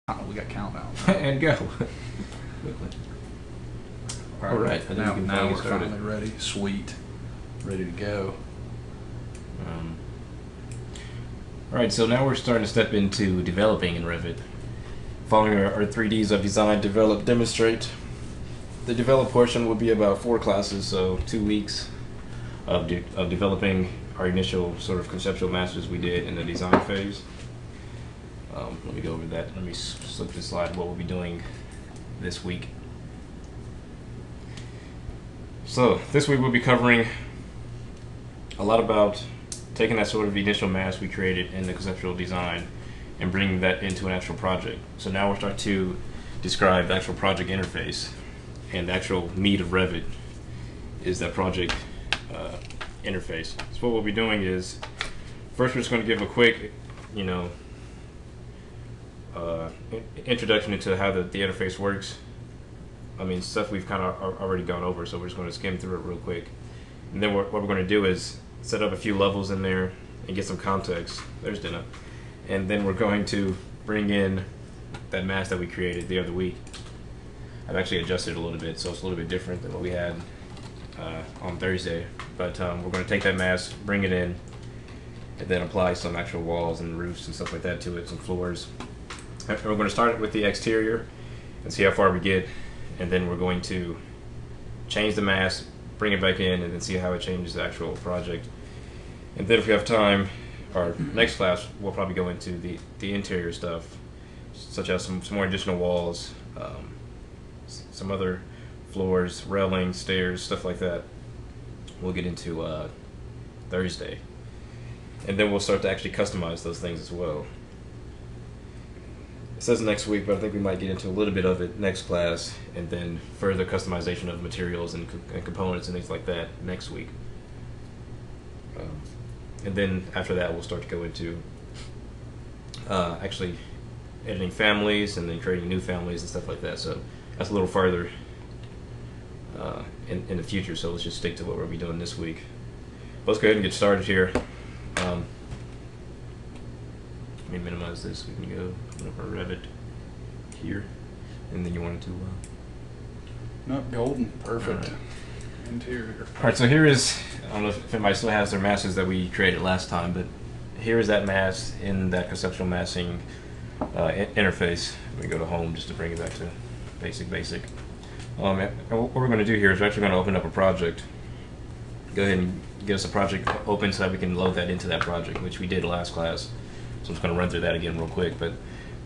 We got countdown. And go. All right. I think Now, we can now finally we're start finally ready. Sweet. Ready to go. Alright, so now we're starting to step into developing in Revit. Following our 3Ds of design, develop, demonstrate. The develop portion will be about 4 classes, so 2 weeks of developing our initial sort of conceptual masters we did in the design phase. Let me go over that. Let me slip this slide what we'll be doing this week. So this week we'll be covering a lot about taking that sort of initial mask we created in the conceptual design and bringing that into an actual project. So now we'll start to describe the actual project interface, and the actual meat of Revit is that project interface. So what we'll be doing is, first we're just going to give a quick, introduction into how the interface works. I mean, stuff we've kind of already gone over, so we're just going to skim through it real quick. And then what we're going to do is set up a few levels in there and get some context. There's Dina. And then we're going to bring in that mask that we created the other week. I've actually adjusted it a little bit, so it's a little bit different than what we had on Thursday. But we're going to take that mask, bring it in, and then apply some actual walls and roofs and stuff like that to it, some floors. And we're going to start with the exterior and see how far we get, and then we're going to change the mask, bring it back in, and then see how it changes the actual project. And then if we have time, our next class we'll probably go into the interior stuff, such as some more additional walls, some other floors, railings, stairs, stuff like that. We'll get into Thursday. And then we'll start to actually customize those things as well. It says next week, but I think we might get into a little bit of it next class, and then further customization of materials and components and things like that next week. And then after that, we'll start to go into actually editing families and then creating new families and stuff like that. So that's a little farther in the future, so let's just stick to what we'll be doing this week. Let's go ahead and get started here. Let me minimize this. We can go open up our Revit here, and then you want it to. No, golden, perfect. All right. Interior. All right, so here is. I don't know if anybody still has their masks that we created last time, but here is that mask in that conceptual masking interface. Let me go to home just to bring it back to basic. And what we're going to do here is we're actually going to open up a project. Go ahead and get us a project open so that we can load that into that project, which we did last class. So I'm just going to run through that again real quick. But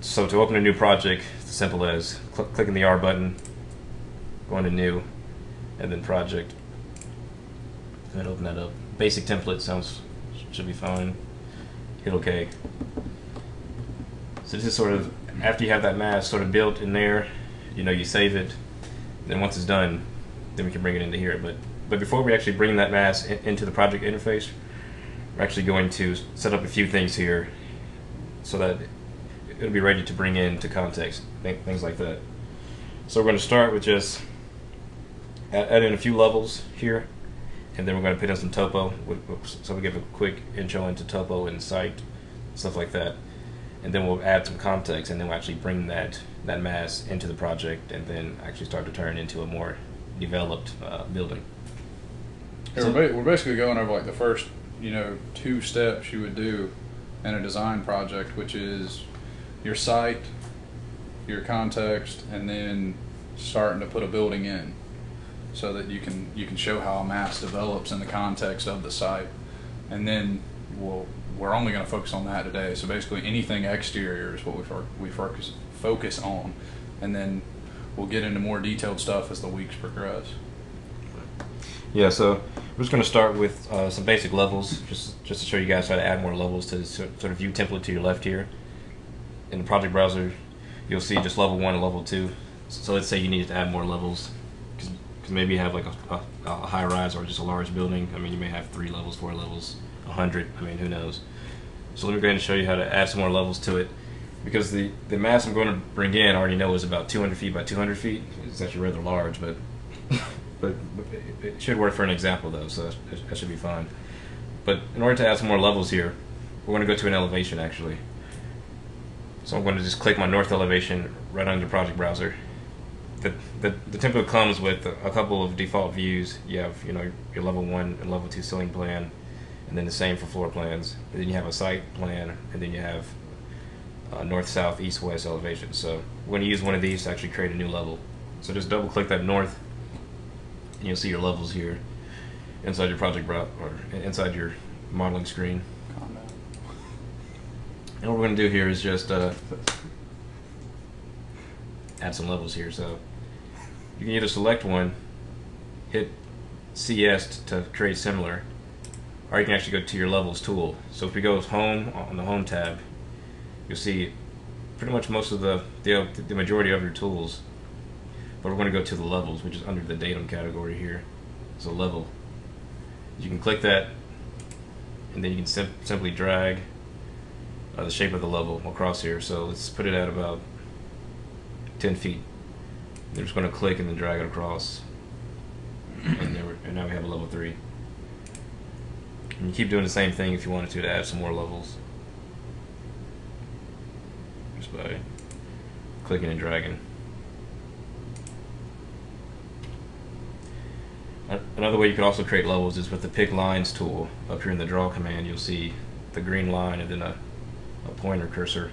so to open a new project, it's as simple as clicking the R button, going to new, and then project. Go ahead and open that up. Basic template should be fine. Hit OK. So this is sort of, after you have that mask sort of built in there, you save it. Then once it's done, then we can bring it into here. But before we actually bring that mask into the project interface, we're actually going to set up a few things here so that it'll be ready to bring into context, things like that. So we're going to start with just add in a few levels here, and then we're going to put in some topo, so we give a quick intro into topo and site, stuff like that. And then we'll add some context, and then we'll actually bring that mask into the project, and then actually start to turn it into a more developed building. Yeah, so we're basically going over like the first, 2 steps you would do in a design project, which is your site, your context, and then starting to put a building in, so that you can show how a mass develops in the context of the site. And then we're only going to focus on that today. So basically anything exterior is what we focus on, and then we'll get into more detailed stuff as the weeks progress. Yeah, so we're just going to start with some basic levels, just to show you guys how to add more levels to sort of view template to your left here. In the project browser, you'll see just level 1 and level 2. So let's say you need to add more levels, because maybe you have like a high rise or just a large building. I mean, you may have 3 levels, 4 levels, 100. I mean, who knows? So let me go ahead and show you how to add some more levels to it, because the mass I'm going to bring in, I already know, is about 200 feet by 200 feet. It's actually rather large, but it should work for an example though, so that should be fine. But in order to add some more levels here, we're going to go to an elevation actually. So I'm going to just click my north elevation right under the project browser. The template comes with a couple of default views. You have, you know, your level 1 and level 2 ceiling plan, and then the same for floor plans. And then you have a site plan, and then you have north, south, east, west elevation. So we're going to use one of these to actually create a new level. So just double click that north, and you'll see your levels here inside your project browser or inside your modeling screen. And what we're going to do here is just add some levels here. So you can either select one, hit CS to create similar, or you can actually go to your levels tool. So if we go home on the home tab, you'll see pretty much most of the majority of your tools. But we're going to go to the levels, which is under the datum category here. It's a level. You can click that, and then you can simply drag the shape of the level across here. So let's put it at about 10 feet. We're just going to click and then drag it across, and now we have a level 3. And you keep doing the same thing if you wanted to add some more levels, just by clicking and dragging. Another way you could also create levels is with the pick lines tool. Up here in the draw command, you'll see the green line and then a pointer cursor.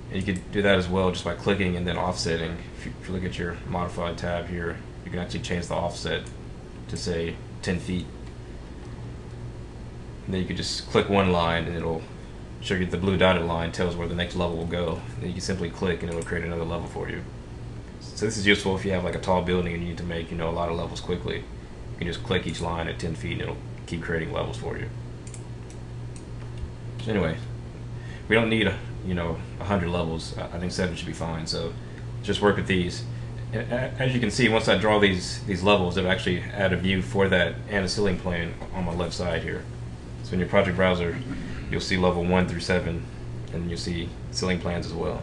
And you could do that as well just by clicking and then offsetting. If you look at your modified tab here, you can actually change the offset to say 10 feet. And then you could just click one line and it'll show you the blue dotted line tells where the next level will go. And then you can simply click and it will create another level for you. So this is useful if you have like a tall building and you need to make, you know, a lot of levels quickly. You can just click each line at 10 feet and it'll keep creating levels for you. So anyway, we don't need 100 levels. I think 7 should be fine. So just work with these. And as you can see, once I draw these levels, it'll actually add a view for that and a ceiling plan on my left side here. So in your project browser, you'll see level 1 through 7, and you'll see ceiling plans as well.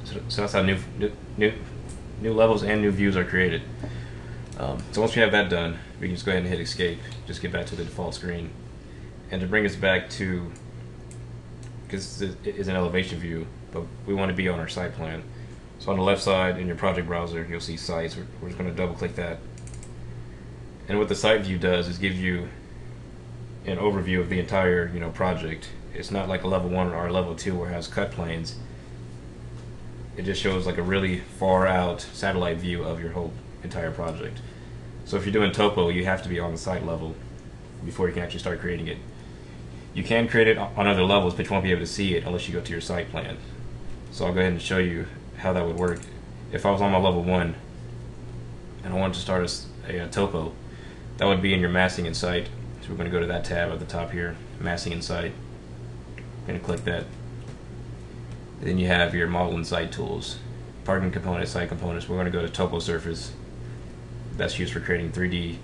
So that's how new levels and new views are created. So once we have that done, we can just go ahead and hit escape. Just get back to the default screen, and to bring us back to, because it is an elevation view, but we want to be on our site plan. So on the left side in your project browser, you'll see sites. We're just going to double click that. And what the site view does is give you an overview of the entire project. It's not like a level 1 or a level 2 where it has cut planes. It just shows like a really far out satellite view of your whole entire project. So if you're doing topo, you have to be on the site level before you can actually start creating it. You can create it on other levels, but you won't be able to see it unless you go to your site plan. So I'll go ahead and show you how that would work. If I was on my level 1 and I wanted to start a topo, that would be in your massing and site. So we're going to go to that tab at the top here, massing and site. I'm going to click that. And then you have your model and site tools, parking components, site components. We're going to go to topo surface. That's used for creating 3D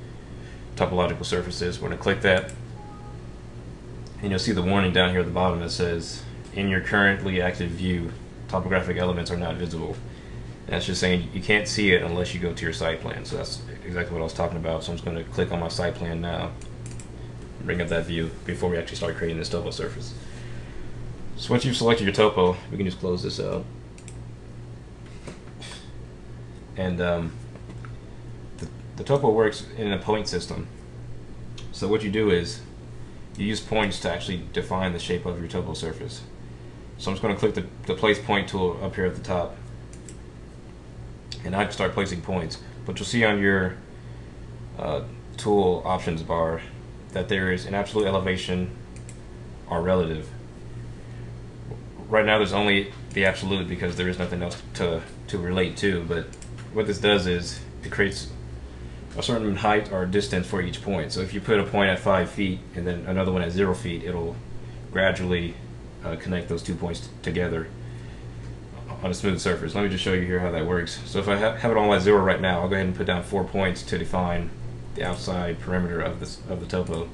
topological surfaces. We're going to click that, and you'll see the warning down here at the bottom that says, in your currently active view, topographic elements are not visible. And that's just saying you can't see it unless you go to your site plan. So that's exactly what I was talking about. So I'm just going to click on my site plan now, bring up that view before we actually start creating this topo surface. So once you've selected your topo, we can just close this out. And the topo works in a point system. So what you do is you use points to actually define the shape of your topo surface. So I'm just going to click the place point tool up here at the top, and I can start placing points. But you'll see on your tool options bar that there is an absolute elevation or relative. Right now there's only the absolute because there is nothing else to relate to, but what this does is it creates a certain height or distance for each point. So if you put a point at 5 feet and then another one at 0 feet, it'll gradually connect those 2 points together on a smooth surface. Let me just show you here how that works. So if I have it on at 0 right now, I'll go ahead and put down 4 points to define the outside perimeter of the topo.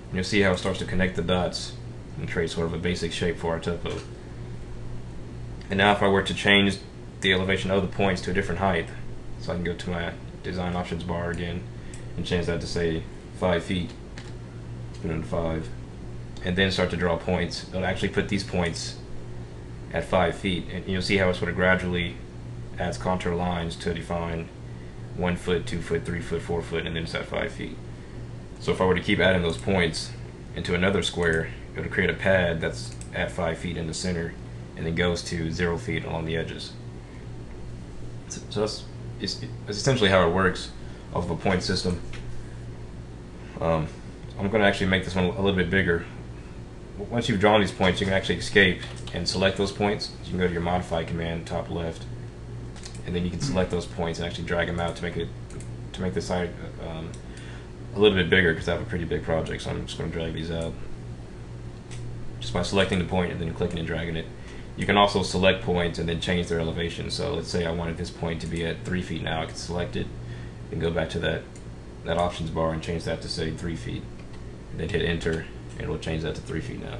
And you'll see how it starts to connect the dots and create sort of a basic shape for our topo. And now if I were to change the elevation of the points to a different height, so I can go to my design options bar again and change that to say 5 feet. Put it in 5. and then start to draw points, it'll actually put these points at 5 feet, and you'll see how it sort of gradually adds contour lines to define 1 foot, 2 foot, 3 foot, 4 foot, and then it's at 5 feet. So if I were to keep adding those points into another square, it would create a pad that's at 5 feet in the center and then goes to 0 feet along the edges. So that's essentially how it works off of a point system. I'm going to actually make this one a little bit bigger. Once you've drawn these points, you can actually escape and select those points. You can go to your modify command, top left, and then you can select those points and actually drag them out to make the side a little bit bigger, because I have a pretty big project. So I'm just going to drag these out just by selecting the point and then clicking and dragging it. You can also select points and then change their elevation. So let's say I wanted this point to be at 3 feet now. I can select it and go back to that options bar and change that to say 3 feet. And then hit enter, and it will change that to 3 feet now.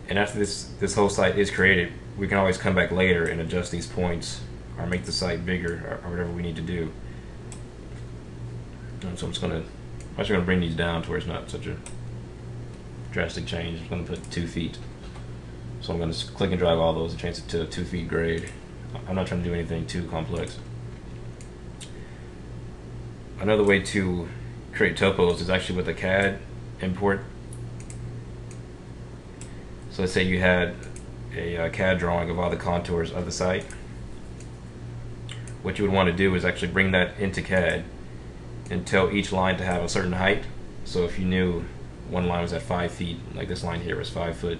And after this whole site is created, we can always come back later and adjust these points or make the site bigger or whatever we need to do. And so I'm actually going to bring these down to where it's not such a drastic change. I'm going to put 2 feet. So I'm going to click and drag all those and change it to a 2 feet grade. I'm not trying to do anything too complex. Another way to create topos is actually with a CAD import. So let's say you had a CAD drawing of all the contours of the site. What you would want to do is actually bring that into CAD and tell each line to have a certain height. So if you knew one line was at 5 feet, like this line here was 5 foot,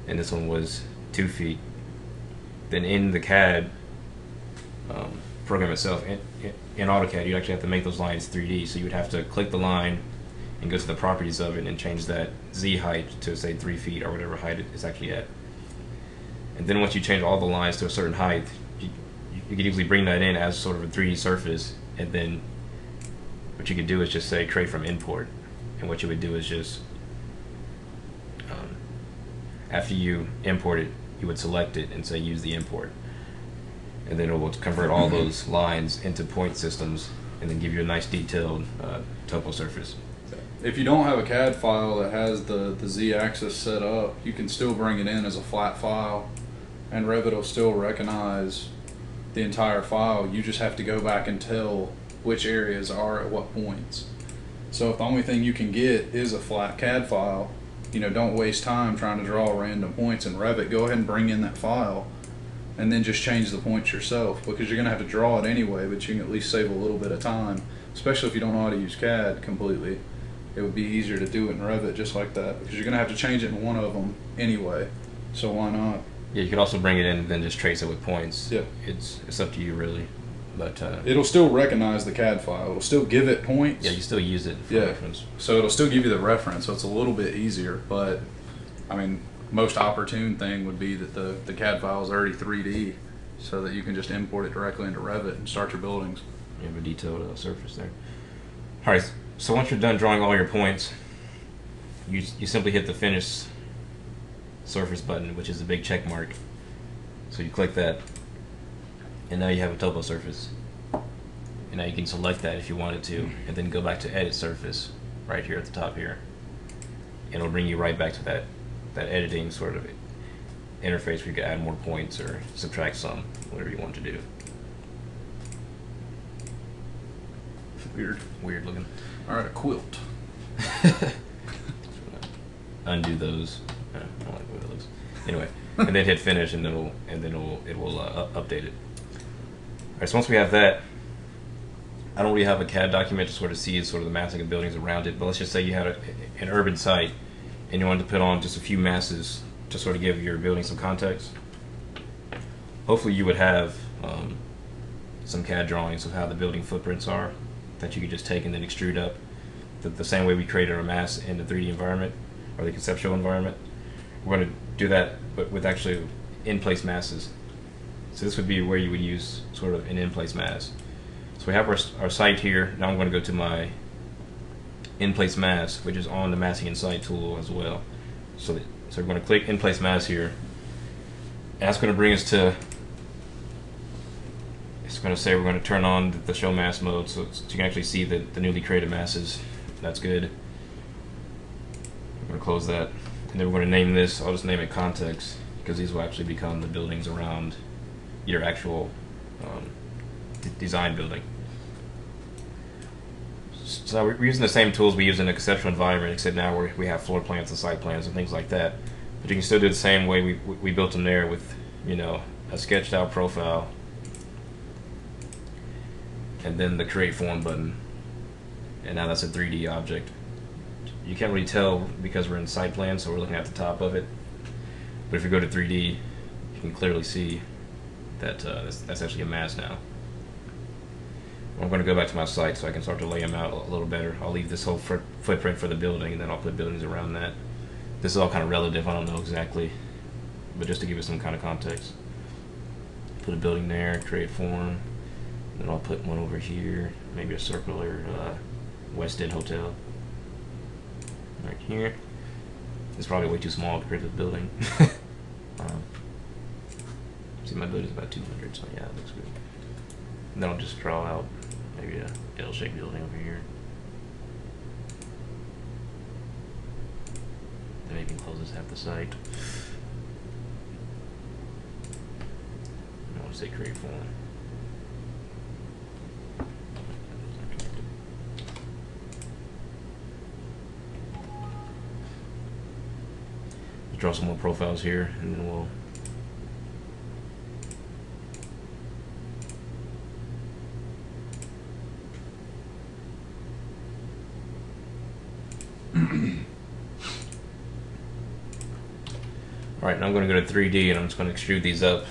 and this one was 2 feet, then in the CAD program itself, in AutoCAD, you actually have to make those lines 3D. So you would have to click the line and go to the properties of it and change that Z height to say 3 feet or whatever height it is actually at. And then once you change all the lines to a certain height, you could easily bring that in as sort of a 3D surface, and then what you could do is just say create from import. And what you would do is just after you import it, you would select it and say use the import, and then it will convert all those lines into point systems and then give you a nice detailed topo surface. If you don't have a CAD file that has the Z-axis set up, you can still bring it in as a flat file, and Revit will still recognize the entire file. You just have to go back and tell which areas are at what points. So if the only thing you can get is a flat CAD file, don't waste time trying to draw random points in Revit. Go ahead and bring in that file and then just change the points yourself, because you're going to have to draw it anyway, but you can at least save a little bit of time, especially if you don't know how to use CAD completely. It would be easier to do it in Revit just like that, because you're going to have to change it in one of them anyway, so why not? Yeah, you could also bring it in and then just trace it with points. Yeah. It's up to you really. But it'll still recognize the CAD file. It'll still give it points. Yeah, you still use it for reference. So it'll still give you the reference, so it's a little bit easier. But I mean, most opportune thing would be that the CAD file is already 3D, so that you can just import it directly into Revit and start your buildings. You have a detailed surface there. All right, so once you're done drawing all your points, you simply hit the finish surface button, which is a big check mark. So you click that, and now you have a topo surface. And now you can select that if you wanted to, and then go back to edit surface right here at the top here. And it'll bring you right back to that editing sort of interface where you can add more points or subtract some, whatever you want to do. Weird looking. All right, a quilt. Undo those. I don't like the way that looks. Anyway, and then hit finish, and then it will update it. All right, so once we have that, I don't really have a CAD document to sort of see sort of the massing of buildings around it, but let's just say you had an urban site and you wanted to put on just a few masses to sort of give your building some context. Hopefully you would have some CAD drawings of how the building footprints are that you could just take and then extrude up the same way we created our mass in the 3D environment or the conceptual environment. We're going to do that, but with actually in-place masses. So this would be where you would use sort of an in-place mass. So we have our site here. Now I'm going to go to my in-place mass, which is on the massing and site tool as well. So we're going to click in-place mass here. And that's going to bring us to, it's going to say we're going to turn on the show mass mode, so you can actually see the newly created masses. That's good. going to close that. And then we're going to name this, I'll just name it context, because these will actually become the buildings around your actual design building. So we're using the same tools we use in a conceptual environment, except now we have floor plans and site plans and things like that. But you can still do the same way we built them there with, you know, a sketched out profile, and then the create form button. And now that's a 3D object. You can't really tell because we're in site plan, so we're looking at the top of it. But if you go to 3D, you can clearly see that that's actually a mass now. I'm going to go back to my site so I can start to lay them out a little better. I'll leave this whole footprint for the building, and then I'll put buildings around that. This is all kind of relative, I don't know exactly, but just to give it some kind of context. Put a building there, create form, then I'll put one over here, maybe a circular West End hotel. Right here. It's probably way too small compared to the building. See, my building's about 200, so yeah, it looks good. And then I'll just draw out maybe a L-shaped building over here. Then maybe close this half the site. I want to say create form. Draw some more profiles here, and then we'll Alright, now I'm going to go to 3D and I'm just going to extrude these up.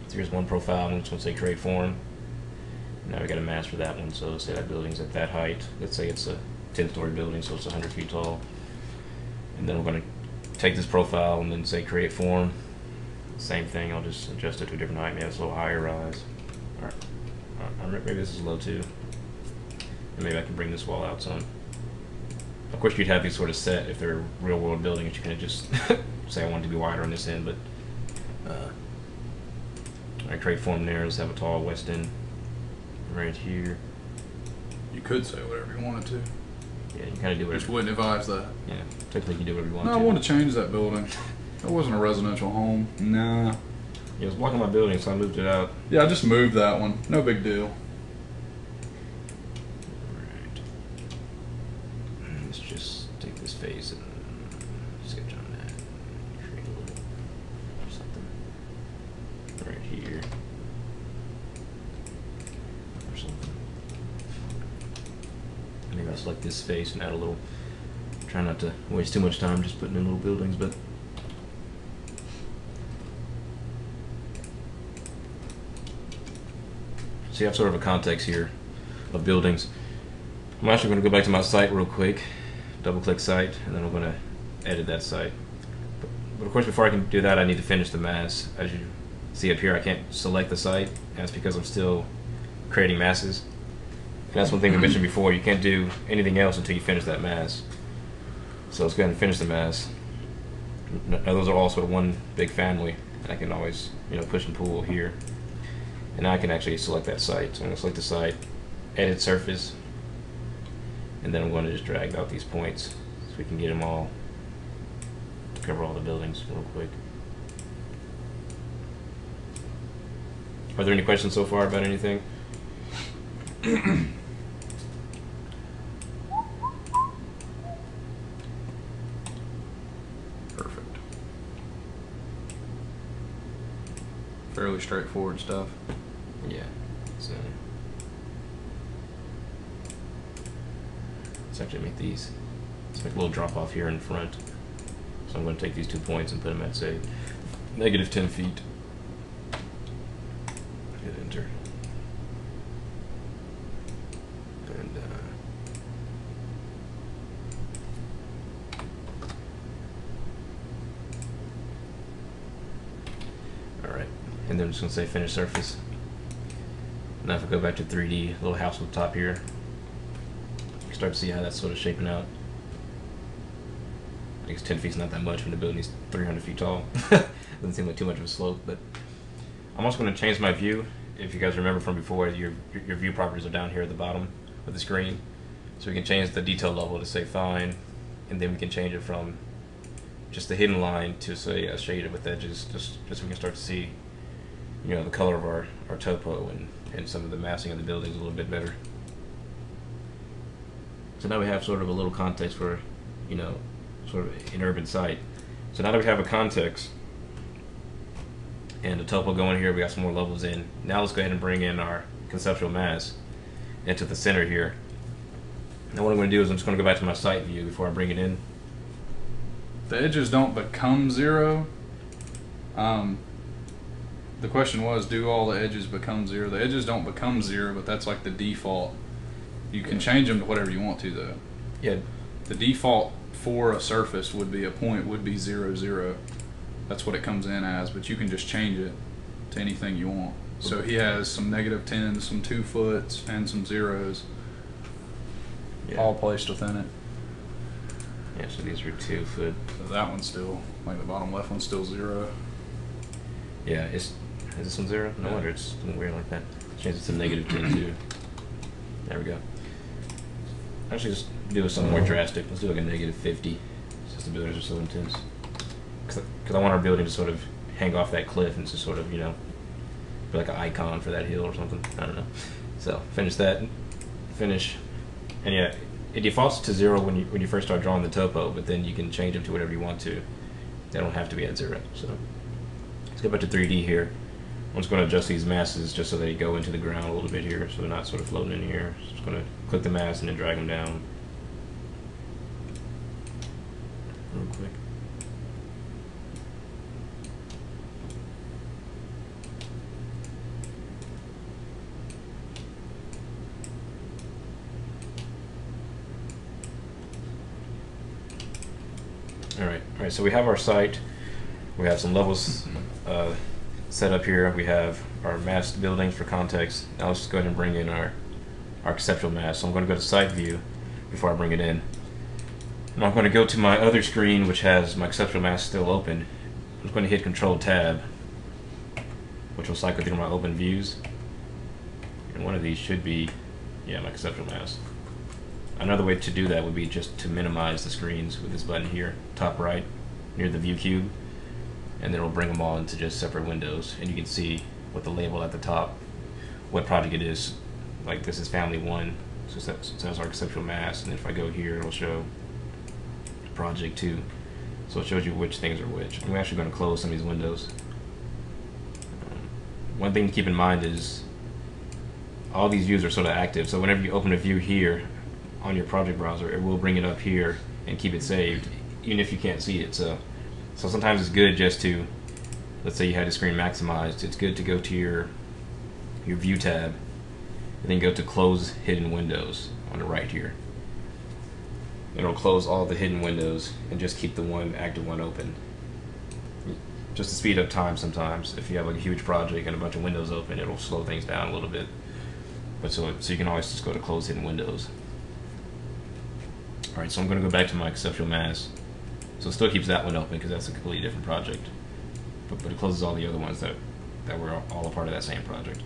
So here's one profile, I'm just going to say create form. Now we got a mask for that one, so let's say that building's at that height. Let's say it's a 10-story building, so it's 100 feet tall. And then we're going to take this profile and then say create form. Same thing, I'll just adjust it to a different height. Maybe it's a little higher rise. Maybe this is low too. And maybe I can bring this wall out some. Of course, you'd have these sort of set if they're real world buildings. You can just say I want it to be wider on this end, but I create form there. Let's have a tall West End right here. You could say whatever you wanted to. Yeah, you kind of do whatever. Just wouldn't advise that. Yeah, technically you do whatever you want No, to. I want to change that building. That wasn't a residential home. Nah. Yeah, it was blocking my building, so I moved it out. Yeah, I just moved that one. No big deal. Alright. Let's just take this face and sketch on that. Create a little something right here. Or something. Maybe I'll select this face and add a little. Try not to waste too much time just putting in little buildings, but so you have sort of a context here of buildings. I'm actually going to go back to my site real quick, double click site, and then I'm going to edit that site. But of course, before I can do that, I need to finish the mass. As you see up here, I can't select the site, and that's because I'm still creating masses. And that's one thing we mentioned before, you can't do anything else until you finish that mass. So let's go ahead and finish the mass. Now those are all sort of one big family, and I can always, you know, push and pull here. And now I can actually select that site. So I'm going to select the site, edit surface, and then I'm going to just drag out these points so we can get them all, cover all the buildings real quick. Are there any questions so far about anything? Perfect. Fairly straightforward stuff. Yeah. So let's actually make these. Let's make a little drop off here in front. So I'm going to take these 2 points and put them at, say, negative 10 feet. Hit enter. And alright. And then I'm just going to say finish surface. Now if I go back to 3D, little house on the top here, you start to see how that's sort of shaping out. I guess 10 feet's not that much when the building's 300 feet tall. Doesn't seem like too much of a slope, but I'm also going to change my view. If you guys remember from before, your view properties are down here at the bottom of the screen. So we can change the detail level to say fine, and then we can change it from just the hidden line to say shaded with edges, just so we can start to see, you know, the color of our topo and some of the massing of the buildings a little bit better. So now we have sort of a little context for, you know, sort of an urban site. So now that we have a context and the topo going here, we got some more levels in. Now let's go ahead and bring in our conceptual mass into the center here. Now what I'm going to do is I'm just going to go back to my site view before I bring it in. The edges don't become 0. The question was, do all the edges become 0? The edges don't become 0, but that's like the default. You can change them to whatever you want to, though. Yeah. The default for a surface would be a point would be 0, 0. That's what it comes in as, but you can just change it to anything you want. So he has some -10s, some 2 foots, and some 0s, all placed within it. Yeah, so these are 2 foot. So that one's still, like the bottom left one's still 0. Yeah, is this one 0? No wonder it's weird like that. Change it to -10 too. There we go. Actually, just do something more drastic. Let's do like a -50, since the buildings are so intense. Because I want our building to sort of hang off that cliff and just sort of, you know, be like an icon for that hill or something. I don't know. So finish that. Finish. And yeah, it defaults to 0 when you first start drawing the topo, but then you can change them to whatever you want to. They don't have to be at 0. So let's go back to 3D here. I'm just going to adjust these masses just so they go into the ground a little bit here, so they're not sort of floating in here. So just going to click the mass and then drag them down real quick. Alright, so we have our site, we have some levels set up here, we have our masked buildings for context. Now let's just go ahead and bring in our conceptual mass. So I'm going to go to site view before I bring it in. And I'm going to go to my other screen which has my conceptual mass still open. I'm going to hit Control Tab, which will cycle through my open views. And one of these should be, yeah, my conceptual mass. Another way to do that would be just to minimize the screens with this button here, top right, near the view cube, and then it'll bring them all into just separate windows, and you can see with the label at the top what project it is. Like this is Family 1, so that's our conceptual mass, and if I go here it'll show Project 2, so it shows you which things are which. I'm actually going to close some of these windows. One thing to keep in mind is all these views are sort of active, so whenever you open a view here on your project browser, it will bring it up here and keep it saved, even if you can't see it. So sometimes it's good just to, let's say you had the screen maximized, it's good to go to your view tab and then go to close hidden windows on the right here. It'll close all the hidden windows and just keep the one active one open. Just to speed up time sometimes. If you have like a huge project and a bunch of windows open, it'll slow things down a little bit. But so you can always just go to close hidden windows. Alright, so I'm going to go back to my conceptual mass. So it still keeps that one open because that's a completely different project. But it closes all the other ones that were all a part of that same project.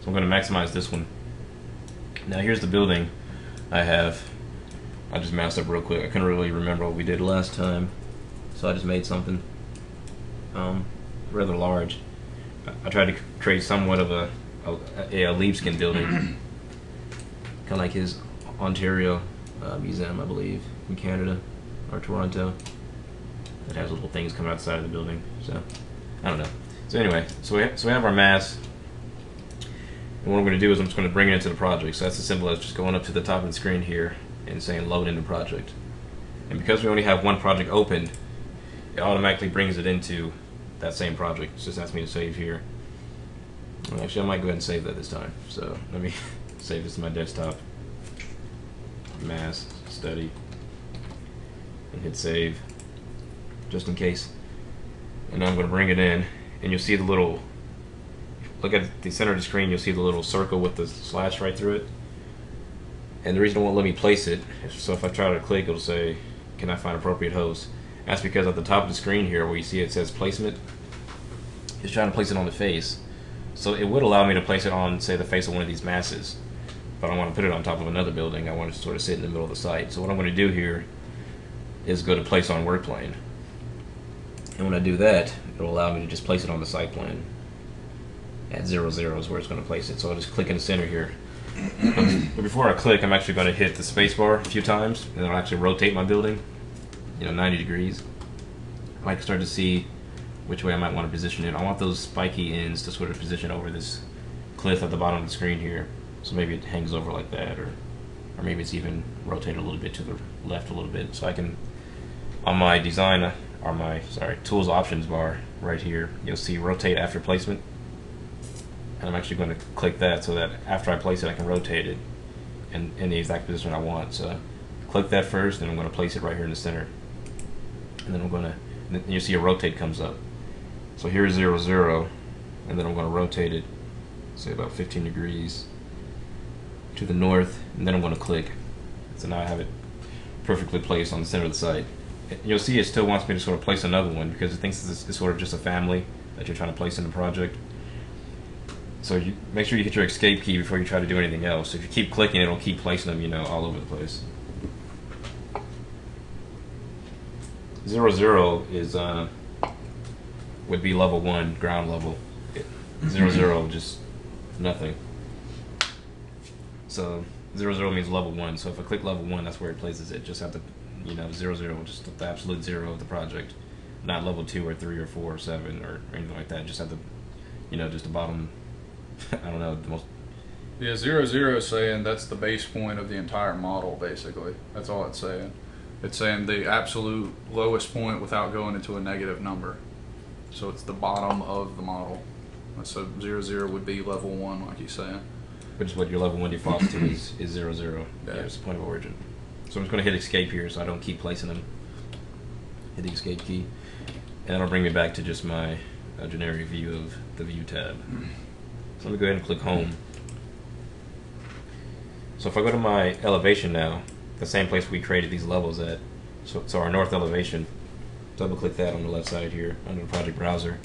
So I'm going to maximize this one. Now here's the building I have. I just moused up real quick. I couldn't really remember what we did last time, so I just made something rather large. I tried to create somewhat of a Libeskind building, kind of like his Ontario museum, I believe, in Canada or Toronto. It has little things coming outside of the building, so I don't know. So anyway, so we have our mass, and what I'm going to do is I'm just going to bring it into the project. So that's as simple as just going up to the top of the screen here and saying load into project. And because we only have one project open, it automatically brings it into that same project. It just asks me to save here. Well, actually, I might go ahead and save that this time. So let me save this to my desktop. Mass, study, and hit save, just in case. And now I'm going to bring it in, and you'll see the little, look at the center of the screen, you'll see the little circle with the slash right through it. And the reason it won't let me place it, so if I try to click, it'll say, can I find appropriate host? That's because at the top of the screen here, where you see it says placement, it's trying to place it on the face. So it would allow me to place it on, say, the face of one of these masses. but I want to put it on top of another building. I want it to sort of sit in the middle of the site. So what I'm going to do here is go to place on work plane. And when I do that, it'll allow me to just place it on the site plan. At 0, 0 is where it's going to place it. So I'll just click in the center here. But before I click, I'm actually going to hit the space bar a few times, and then I'll actually rotate my building, 90 degrees. I might start to see which way I might want to position it. I want those spiky ends to sort of position over this cliff at the bottom of the screen here. So maybe it hangs over like that, or maybe it's even rotated a little bit to the left a little bit. So I can, on my design, or my, tools options bar right here, you'll see rotate after placement. And I'm actually going to click that so that after I place it, I can rotate it in the exact position I want. So click that first, and I'm going to place it right here in the center. And then I'm going to, and you see a rotate comes up. So here's 0, 0, and then I'm going to rotate it, say about 15 degrees to the north, and then I'm going to click. So now I have it perfectly placed on the center of the site. And you'll see it still wants me to sort of place another one because it thinks this is sort of just a family that you're trying to place in the project. So you make sure you hit your escape key before you try to do anything else. If you keep clicking, it'll keep placing them, all over the place. 0, 0 is would be level 1, ground level. 0, 0, just nothing. So 0, 0 means level 1. So if I click level 1, that's where it places it. Just have to, 0, 0, just the absolute 0 of the project, not level 2 or 3 or 4 or 7 or anything like that. Just have the, just the bottom. I don't know, the most. Yeah, 0, 0 is saying that's the base point of the entire model, basically. That's all it's saying. It's saying the absolute lowest point without going into a negative number. So it's the bottom of the model. So 0, 0 would be level 1, like you're saying. Which is what your level 1 defaults to is 0, 0. Yeah, it's the point of origin. So I'm just going to hit escape here so I don't keep placing them. Hit the escape key. And that'll bring me back to just my generic view of the view tab. So let me go ahead and click home. So if I go to my elevation now, the same place we created these levels at, so our north elevation, double click that on the left side here under the project browser.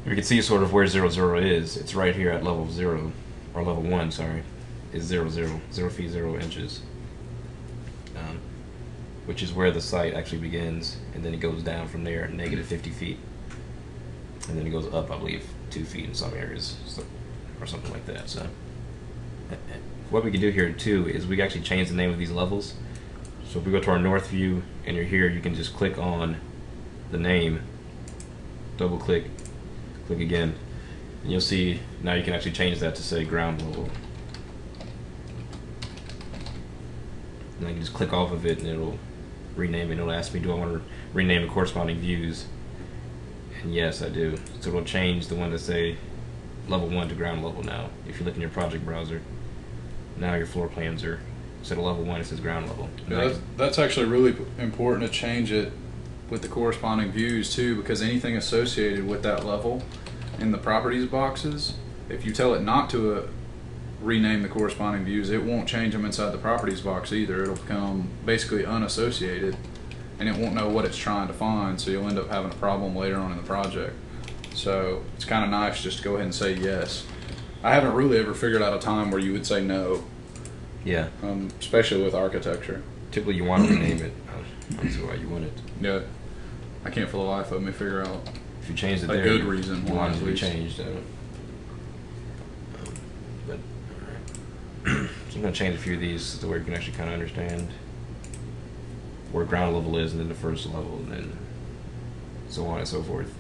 You can see sort of where 0, 0 is. It's right here at level 0, or level 1, sorry, is 0, 0, 0 feet 0 inches, which is where the site actually begins, and then it goes down from there, negative 50 feet. And then it goes up, I believe, 2 feet in some areas, or something like that. So what we can do here too is we can actually change the name of these levels. So if we go to our north view and you're here, you can just click on the name, double click, click again, and you'll see now you can actually change that to say ground level. And I can just click off of it and it'll rename it. It'll ask me, do I want to rename the corresponding views? And yes, I do. So it'll change the one to say level 1 to ground level now. If you look in your project browser, now your floor plans are, instead of level 1, it says ground level. Yeah, that's actually really important to change it with the corresponding views too, because anything associated with that level in the properties boxes, if you tell it not to rename the corresponding views, it won't change them inside the properties box either. It'll become basically unassociated, and it won't know what it's trying to find, so you'll end up having a problem later on in the project. So it's kind of nice just to go ahead and say yes. I haven't really ever figured out a time where you would say no. Yeah. Especially with architecture. Typically you want to rename it. I don't see why you want it. Yeah. I can't for the life of me figure out if you change it a there, good reason you why want it to be least. changed. But so I'm going to change a few of these to where you can actually kind of understand where ground level is, and then the first level, and then so on and so forth.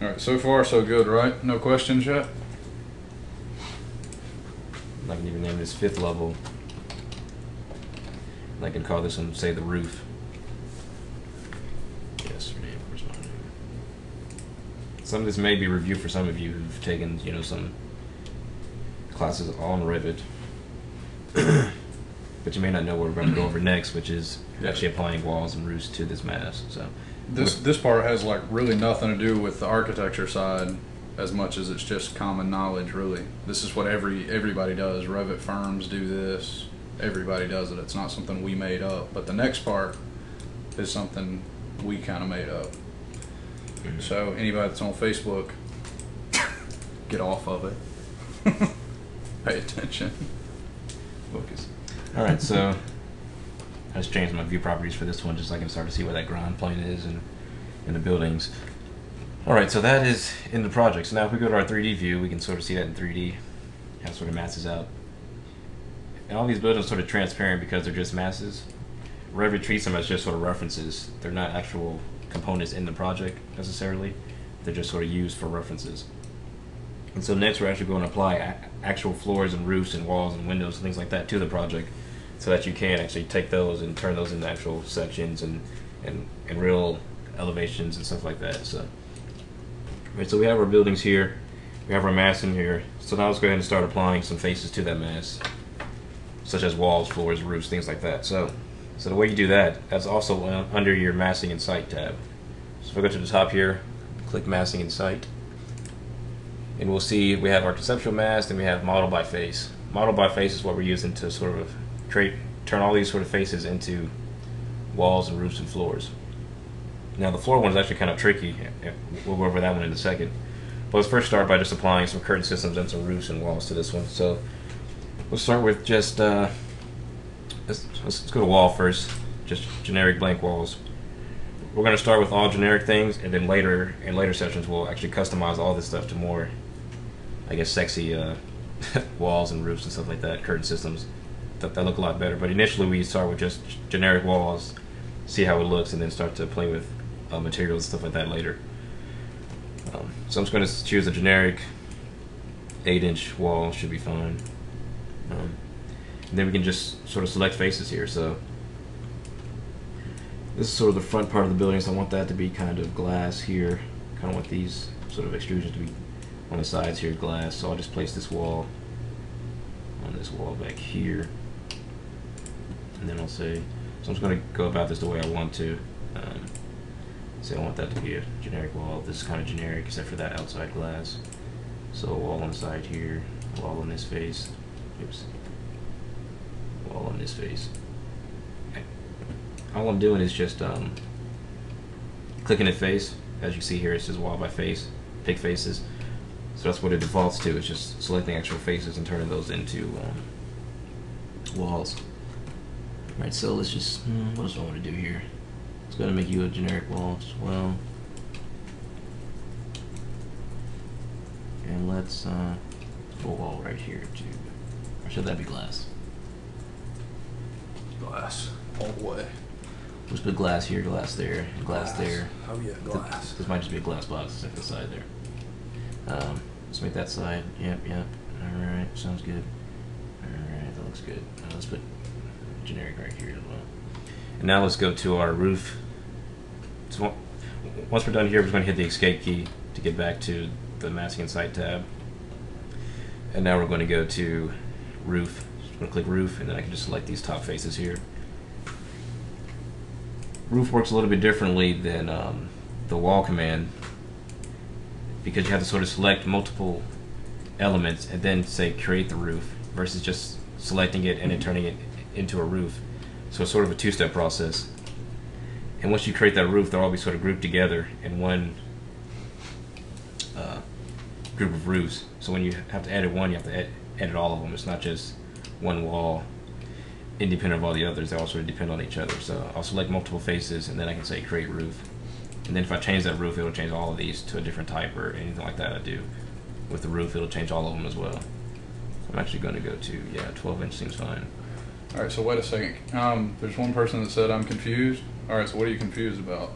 Alright, so far so good, right? No questions yet? I can even name this 5th level. And I can call this one, say, the roof. Yes, rename corresponding. Some of this may be review for some of you who've taken, some classes on Revit. But you may not know what we're going to go over next, which is actually applying walls and roofs to this mass. So this part has like really nothing to do with the architecture side as much as it's just common knowledge, really. This is what everybody does. Revit firms do this. Everybody does it. It's not something we made up. But the next part is something we kind of made up. So anybody that's on Facebook, get off of it. Pay attention. Focus. All right, so I just changed my view properties for this one, just so I can start to see where that ground plane is and in the buildings. All right, so that is in the project. So now if we go to our 3D view, we can sort of see that in 3D, how it sort of masses out. And all these buildings are sort of transparent because they're just masses. Revit treats them as just sort of references. They're not actual components in the project necessarily. They're just sort of used for references. And so next we're actually going to apply actual floors and roofs and walls and windows and things like that to the project, so that you can actually take those and turn those into actual sections and real elevations and stuff like that. So, right, so we have our buildings here, we have our mass in here. So now let's go ahead and start applying some faces to that mass, such as walls, floors, roofs, things like that. So the way you do that, that's also under your massing and site tab. So if I go to the top here, click massing and site, and we'll see we have our conceptual mass, and we have model by face. Model by face is what we're using to sort of turn all these sort of faces into walls and roofs and floors. Now the floor one is actually kind of tricky. We'll go over that one in a second. But let's first start by just applying some curtain systems and some roofs and walls to this one. So we'll start with just let's go to wall first, just generic blank walls. We're going to start with all generic things, and then later in later sessions we'll actually customize all this stuff to more, I guess, sexy walls and roofs and stuff like that, curtain systems that look a lot better. But initially we start with just generic walls, see how it looks, and then start to play with materials and stuff like that later. So I'm just going to choose a generic 8-inch wall, should be fine. And then we can just sort of select faces here. So this is sort of the front part of the building, so I want that to be kind of glass here. Kind of want these sort of extrusions to be on the sides here, glass. So I'll just place this wall on this wall back here. And then I'll say, so I'm just going to go about this the way I want to. Say I want that to be a generic wall. This is kind of generic except for that outside glass. So a wall on the side here, a wall on this face. Oops. Wall on this face. Okay. All I'm doing is just clicking a face. As you see here, it says wall by face, pick faces. So that's what it defaults to. It's just selecting actual faces and turning those into walls. Right, so let's just, what else do I want to do here? It's going to make you a generic wall as well. And let's put a wall right here too. Or should that be glass? Glass all the way. Let's put glass here, glass there, glass there. Oh yeah, glass. This might just be a glass box stuck to the side there. Let's make that side. Yep. Alright, sounds good. Alright, that looks good. Let's put generic right here as well. And now let's go to our roof. So once we're done here, we're going to hit the escape key to get back to the masking and site tab. And now we're going to go to roof. So I'm going to click roof, and then I can just select these top faces here. Roof works a little bit differently than the wall command, because you have to sort of select multiple elements and then say create the roof, versus just selecting it and then turning it into a roof. So it's sort of a two-step process. And once you create that roof, they'll all be sort of grouped together in one group of roofs. So when you have to edit one, you have to edit all of them. It's not just one wall independent of all the others. They all sort of depend on each other. So I'll select multiple faces, and then I can say create roof. And then if I change that roof, it'll change all of these to a different type or anything like that I do. With the roof, it'll change all of them as well. I'm actually going to go to, 12-inch seems fine. All right, so wait a second. There's one person that said I'm confused. All right, so what are you confused about?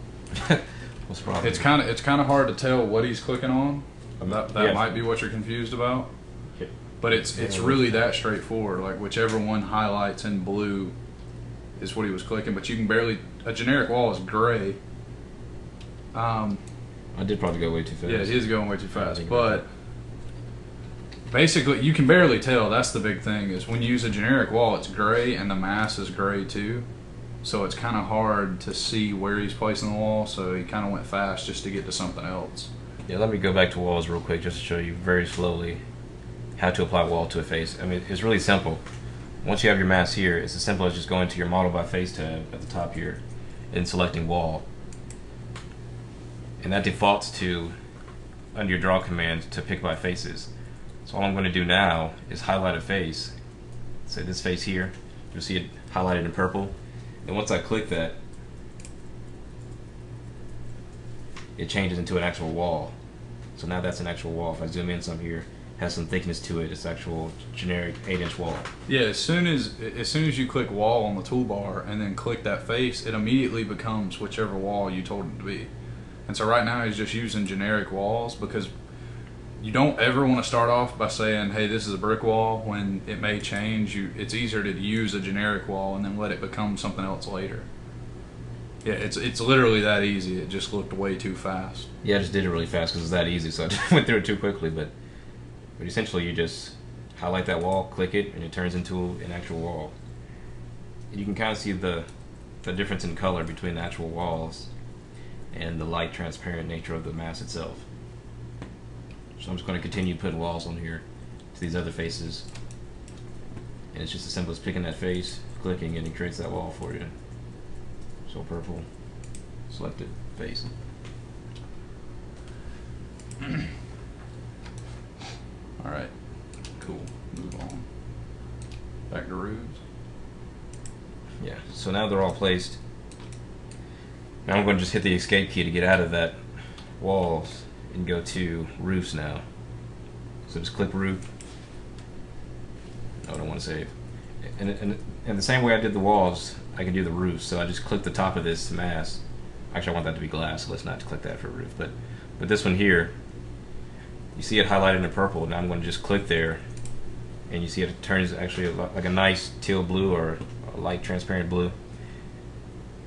What's the problem? It's kind of hard to tell what he's clicking on. That Yeah. might be what you're confused about. Okay. But it's really that straightforward. Like whichever one highlights in blue is what he was clicking. But you can barely. A generic wall is gray. I did probably go way too fast. Yeah, it is going way too fast. But basically, you can barely tell. That's the big thing. Is when you use a generic wall, it's gray and the mass is gray too. So it's kind of hard to see where he's placing the wall. So he kind of went fast just to get to something else. Yeah, let me go back to walls real quick just to show you very slowly how to apply wall to a face. I mean, it's really simple. Once you have your mass here, it's as simple as just going to your model by face tab at the top here and selecting wall. and that defaults to, under your draw command, to pick by faces. So all I'm going to do now is highlight a face. Say this face here, you'll see it highlighted in purple. And once I click that, it changes into an actual wall. So now that's an actual wall. If I zoom in some here, has some thickness to it. It's actual generic 8-inch wall. Yeah, as soon as you click wall on the toolbar and then click that face, it immediately becomes whichever wall you told it to be. And so right now he's just using generic walls, because you don't ever want to start off by saying, hey, this is a brick wall, when it may change. It's easier to use a generic wall and then let it become something else later. Yeah, it's literally that easy. It just looked way too fast. Yeah, I just did it really fast because it was that easy, so I just went through it too quickly. But essentially you just highlight that wall, click it, and it turns into an actual wall. You can kind of see the difference in color between the actual walls and the light transparent nature of the mask itself. So I'm just going to continue putting walls on here to these other faces, and it's just as simple as picking that face, clicking, and it creates that wall for you. So purple, selected face. Alright, cool. Move on. Back to roofs. Yeah, so now they're all placed. Now I'm going to just hit the escape key to get out of that walls and go to roofs now. So just click roof. No, I don't want to save. And the same way I did the walls, I can do the roofs. So I just click the top of this mask. Actually, I want that to be glass, so let's not click that for a roof. But this one here, you see it highlighted in purple. Now I'm going to just click there, and you see it turns actually like a nice teal blue or a light transparent blue.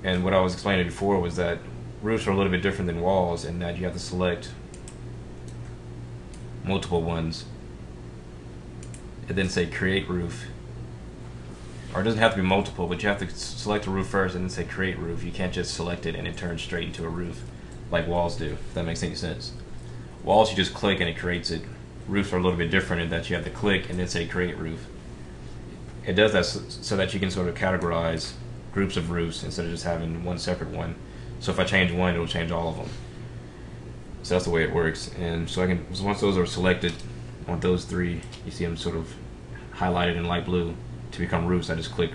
And what I was explaining before was that roofs are a little bit different than walls in that you have to select multiple ones and then say create roof. Or it doesn't have to be multiple, but you have to select a roof first and then say create roof. You can't just select it and it turns straight into a roof like walls do, if that makes any sense. Walls you just click and it creates it. Roofs are a little bit different in that you have to click and then say create roof. It does that so that you can sort of categorize groups of roofs instead of just having one separate one. So if I change one, it'll change all of them. So that's the way it works. And so once those are selected, I want those three, you see them sort of highlighted in light blue to become roofs. I just click,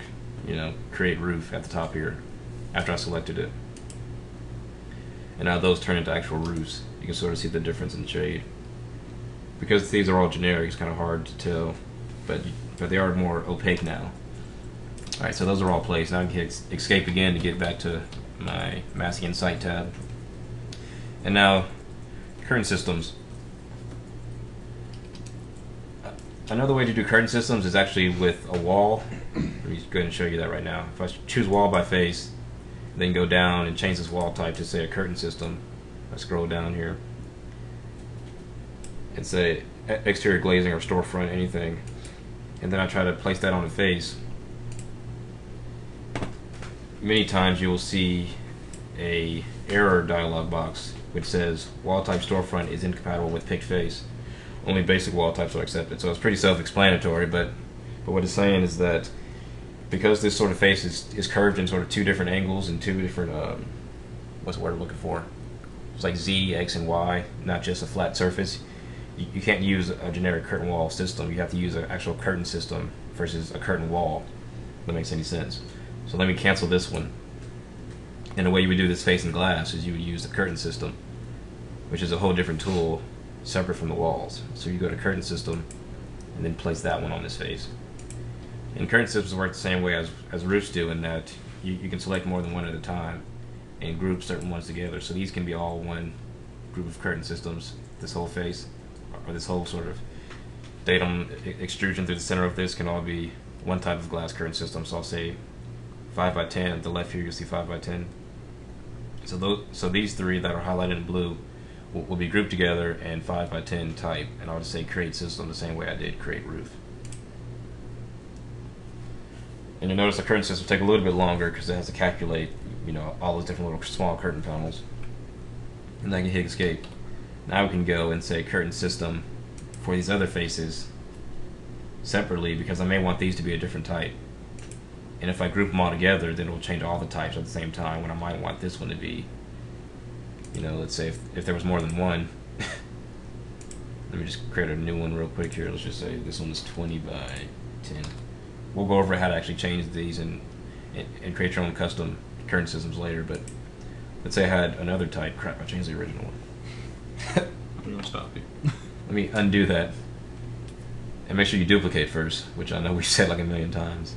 create roof at the top here after I selected it. And now those turn into actual roofs. You can sort of see the difference in shade. Because these are all generic, it's kind of hard to tell, but they are more opaque now. Alright, so those are all placed. Now I can hit escape again to get back to my masking and site tab. And now, curtain systems. Another way to do curtain systems is actually with a wall. Let me go ahead and show you that right now. If I choose wall by face, then go down and change this wall type to say a curtain system. I scroll down here and say exterior glazing or storefront, anything. And then I try to place that on the face. Many times you will see a error dialog box which says wall type storefront is incompatible with picked face. Only basic wall types are accepted. So it's pretty self-explanatory, but what it's saying is that because this sort of face is curved in sort of two different angles and two different what's the word I'm looking for? It's like Z, X, and Y, not just a flat surface. You can't use a generic curtain wall system. You have to use an actual curtain system versus a curtain wall. If that makes any sense. So let me cancel this one. And the way you would do this face in glass is you would use the curtain system, which is a whole different tool separate from the walls. So you go to curtain system and then place that one on this face. And curtain systems work the same way as roofs do, in that you can select more than one at a time and group certain ones together. So these can be all one group of curtain systems, this whole face, or this whole sort of datum extrusion through the center of this can all be one type of glass curtain system. So I'll say 5 by 10. At the left here you'll see 5 by 10. So these three that are highlighted in blue will be grouped together and 5 by 10 type, and I'll just say create system the same way I did create roof. And you'll notice the curtain system will take a little bit longer because it has to calculate, all those different little small curtain panels. And then I can hit escape. Now we can go and say curtain system for these other faces separately, because I may want these to be a different type. And if I group them all together, then it will change all the types at the same time, when I might want this one to be You know, let's say if there was more than one. Let me just create a new one real quick here. Let's just say this one is 20 by 10. We'll go over how to actually change these and create your own custom current systems later. But let's say I had another type. Crap, I changed the original one. I'm gonna stop you. Let me undo that. And make sure you duplicate first, which I know we said like a million times.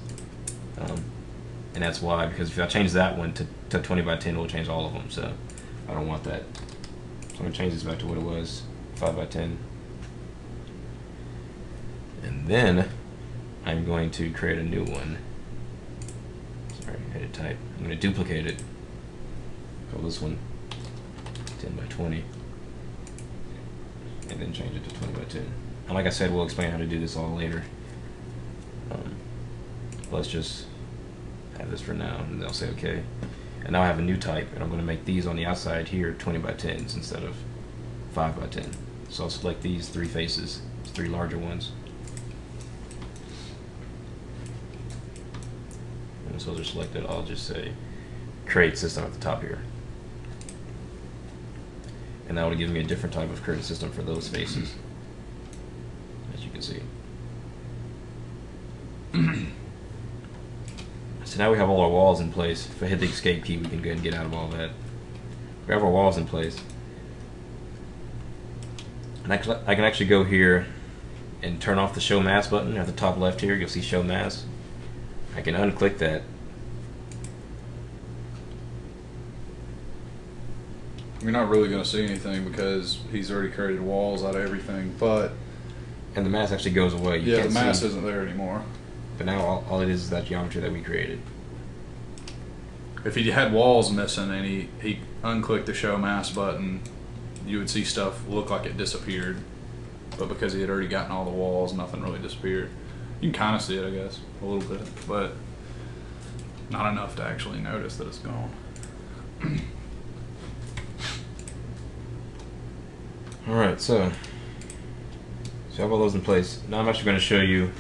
And that's why, because if I change that one to 20 by 10, it will change all of them. So I don't want that. So I'm going to change this back to what it was, 5 by 10. And then I'm going to create a new one. Sorry, edit type. I'm going to duplicate it. Call this one 10 by 20. And then change it to 20 by 10. And like I said, we'll explain how to do this all later. Let's just have this for now, and they'll say okay. And now I have a new type, and I'm going to make these on the outside here 20 by 10s instead of 5 by 10. So I'll select these 3 faces, 3 larger ones. And so they're selected, I'll just say create system at the top here. And that would give me a different type of current system for those faces, as you can see. So now we have all our walls in place. If I hit the escape key, we can go ahead and get out of all that. We have our walls in place. And I can actually go here and turn off the show mask button at the top left here. You'll see show mask. I can unclick that. You're not really going to see anything because he's already created walls out of everything, but... And the mask actually goes away. Yeah, the mask isn't there anymore. But now all it is that geometry that we created. If he had walls missing and he unclicked the show mask button, you would see stuff look like it disappeared. But because he had already gotten all the walls, nothing really disappeared. You can kind of see it, I guess, a little bit, but not enough to actually notice that it's gone. Alright, so I have all those in place. Now I'm actually going to show you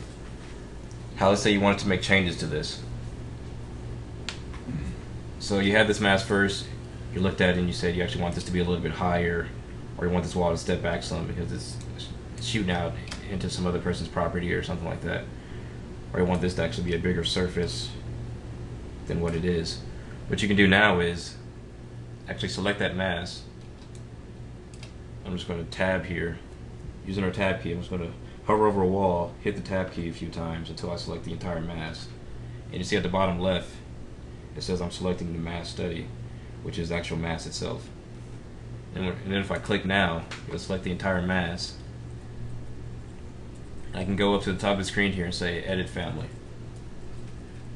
how, let's say you wanted to make changes to this. So you had this mask first, you looked at it and you said you actually want this to be a little bit higher, or you want this wall to step back some because it's shooting out into some other person's property or something like that. Or you want this to actually be a bigger surface than what it is. What you can do now is actually select that mask. I'm just going to tab here. Using our tab key, I'm just going to hover over a wall, hit the tab key a few times until I select the entire mask. And you see at the bottom left, it says I'm selecting the mask study, which is the actual mask itself. And then if I click now, it'll select the entire mask. I can go up to the top of the screen here and say Edit Family.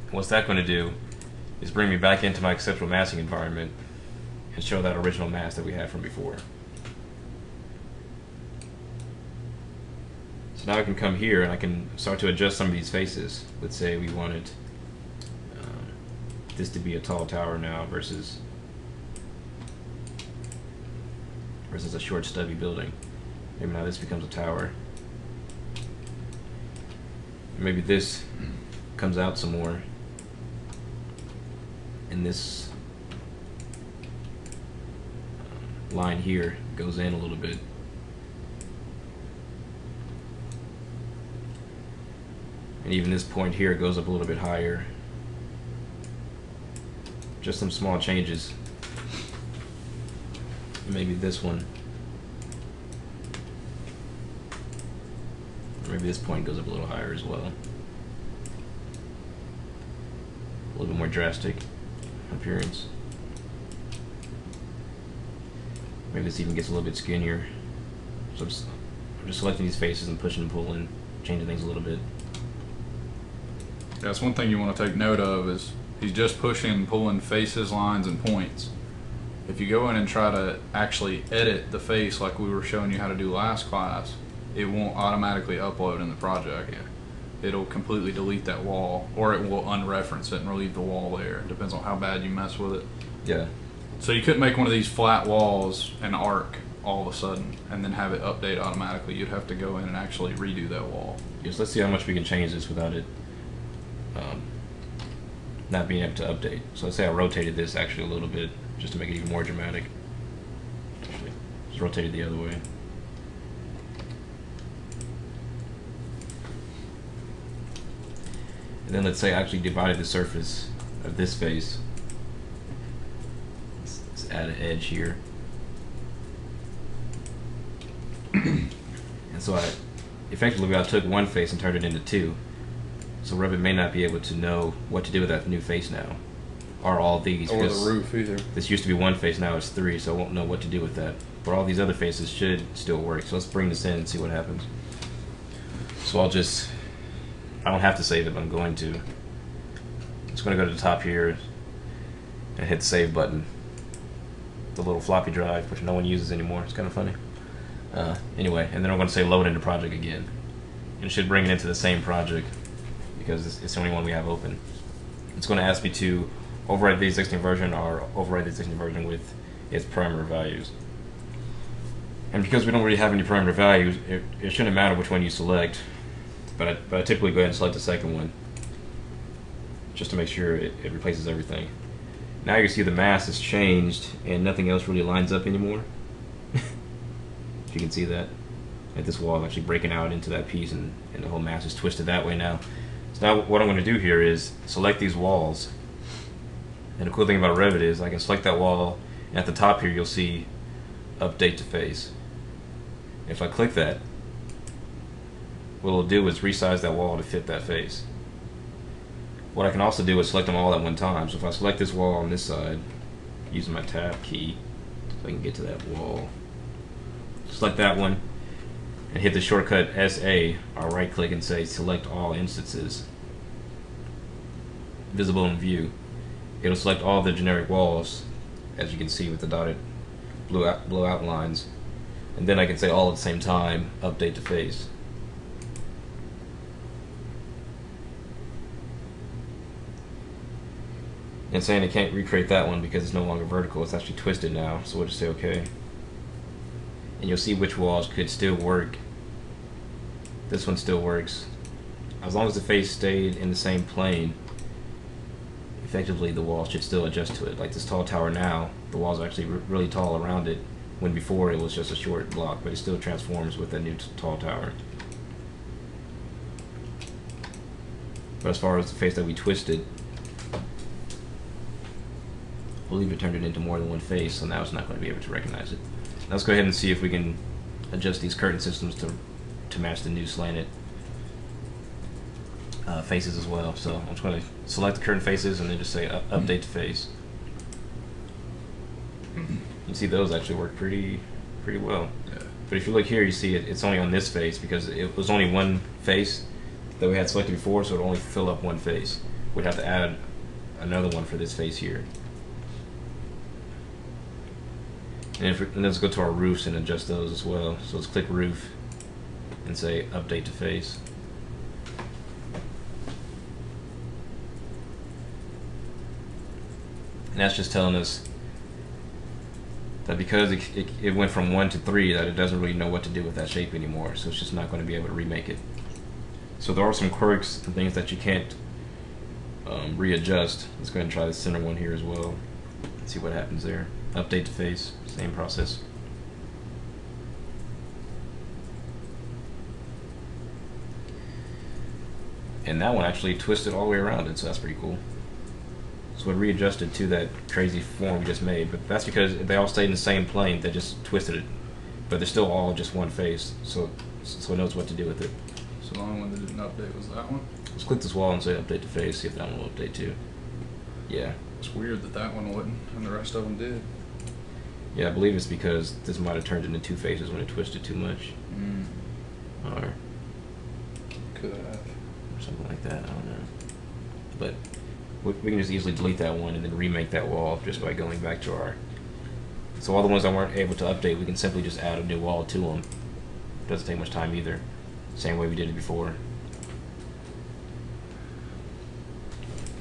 And what's that going to do is bring me back into my conceptual masking environment and show that original mask that we had from before. So now I can come here and I can start to adjust some of these faces. Let's say we wanted this to be a tall tower now versus a short stubby building. Maybe now this becomes a tower. Maybe this comes out some more and this line here goes in a little bit. And even this point here goes up a little bit higher. Just some small changes. Maybe this one. Maybe this point goes up a little higher as well. A little bit more drastic appearance. Maybe this even gets a little bit skinnier. So I'm just selecting these faces and pushing and pulling, changing things a little bit. That's one thing you want to take note of is he's just pushing and pulling faces, lines, and points. If you go in and try to actually edit the face like we were showing you how to do last class, it won't automatically upload in the project. It'll completely delete that wall, or it will unreference it and leave the wall there. It depends on how bad you mess with it. Yeah. So you couldn't make one of these flat walls an arc all of a sudden and then have it update automatically. You'd have to go in and actually redo that wall. Yes, let's see how much we can change this without it not being able to update. So let's say I rotated this actually a little bit just to make it even more dramatic. rotate it the other way. And then let's say I actually divided the surface of this face. Let's add an edge here. And so effectively I took one face and turned it into two. So Revit may not be able to know what to do with that new face now. Or all these. Or the roof either. This used to be one face, now it's three, so I won't know what to do with that. But all these other faces should still work. So let's bring this in and see what happens. So I don't have to save it, but I'm going to. Just going to go to the top here and hit the save button. The little floppy drive, which no one uses anymore. It's kind of funny. Anyway, and then I'm going to say load into project again. And it should bring it into the same project because it's the only one we have open. It's going to ask me to override the existing version or override the existing version with its parameter values. And because we don't really have any parameter values, it shouldn't matter which one you select, but I typically go ahead and select the second one just to make sure it replaces everything. Now you see the mass has changed and nothing else really lines up anymore. If you can see that. And this wall is actually breaking out into that piece and the whole mass is twisted that way now. So now what I'm going to do here is select these walls. And the cool thing about Revit is I can select that wall, and at the top here you'll see update to face. If I click that, what it'll do is resize that wall to fit that face. What I can also do is select them all at one time. So if I select this wall on this side, using my tab key, so I can get to that wall, select that one, and hit the shortcut SA, or right click and say select all instances, visible in view. It'll select all the generic walls, as you can see with the dotted blue outlines, and then I can say all at the same time, update to face. And saying it can't recreate that one because it's no longer vertical, it's actually twisted now, so we'll just say OK. And you'll see which walls could still work. This one still works. As long as the face stayed in the same plane, effectively the wall should still adjust to it. Like this tall tower now, the walls are actually really tall around it, when before it was just a short block, but it still transforms with that new tall tower. But as far as the face that we twisted, I believe it turned it into more than one face, so now it's not going to be able to recognize it. Now let's go ahead and see if we can adjust these curtain systems to match the new slanted faces as well. So I'm just going to select the curtain faces and then just say update to face. You can see those actually work pretty well. Yeah. But if you look here, you see it's only on this face because it was only one face that we had selected before, so it would only fill up one face. We'd have to add another one for this face here. And let's go to our roofs and adjust those as well. So let's click roof and say update to face. And that's just telling us that because it went from 1 to 3, that it doesn't really know what to do with that shape anymore. So it's just not going to be able to remake it. So there are some quirks and things that you can't readjust. Let's go ahead and try the center one here as well. Let's see what happens there. Update to face, same process. And that one actually twisted all the way around it, so that's pretty cool. So it readjusted to that crazy form we just made, but that's because they all stayed in the same plane, they just twisted it. But they're still all just one face, so it knows what to do with it. So the only one that didn't update was that one? Let's click this wall and say update to face, see if that one will update too. Yeah. It's weird that that one wouldn't, and the rest of them did. Yeah, I believe it's because this might have turned into two faces when it twisted too much. Or could have. Or something like that, I don't know. But we can just easily delete that one and then remake that wall just by going back to our... So all the ones that weren't able to update, we can simply just add a new wall to them. It doesn't take much time either. Same way we did it before.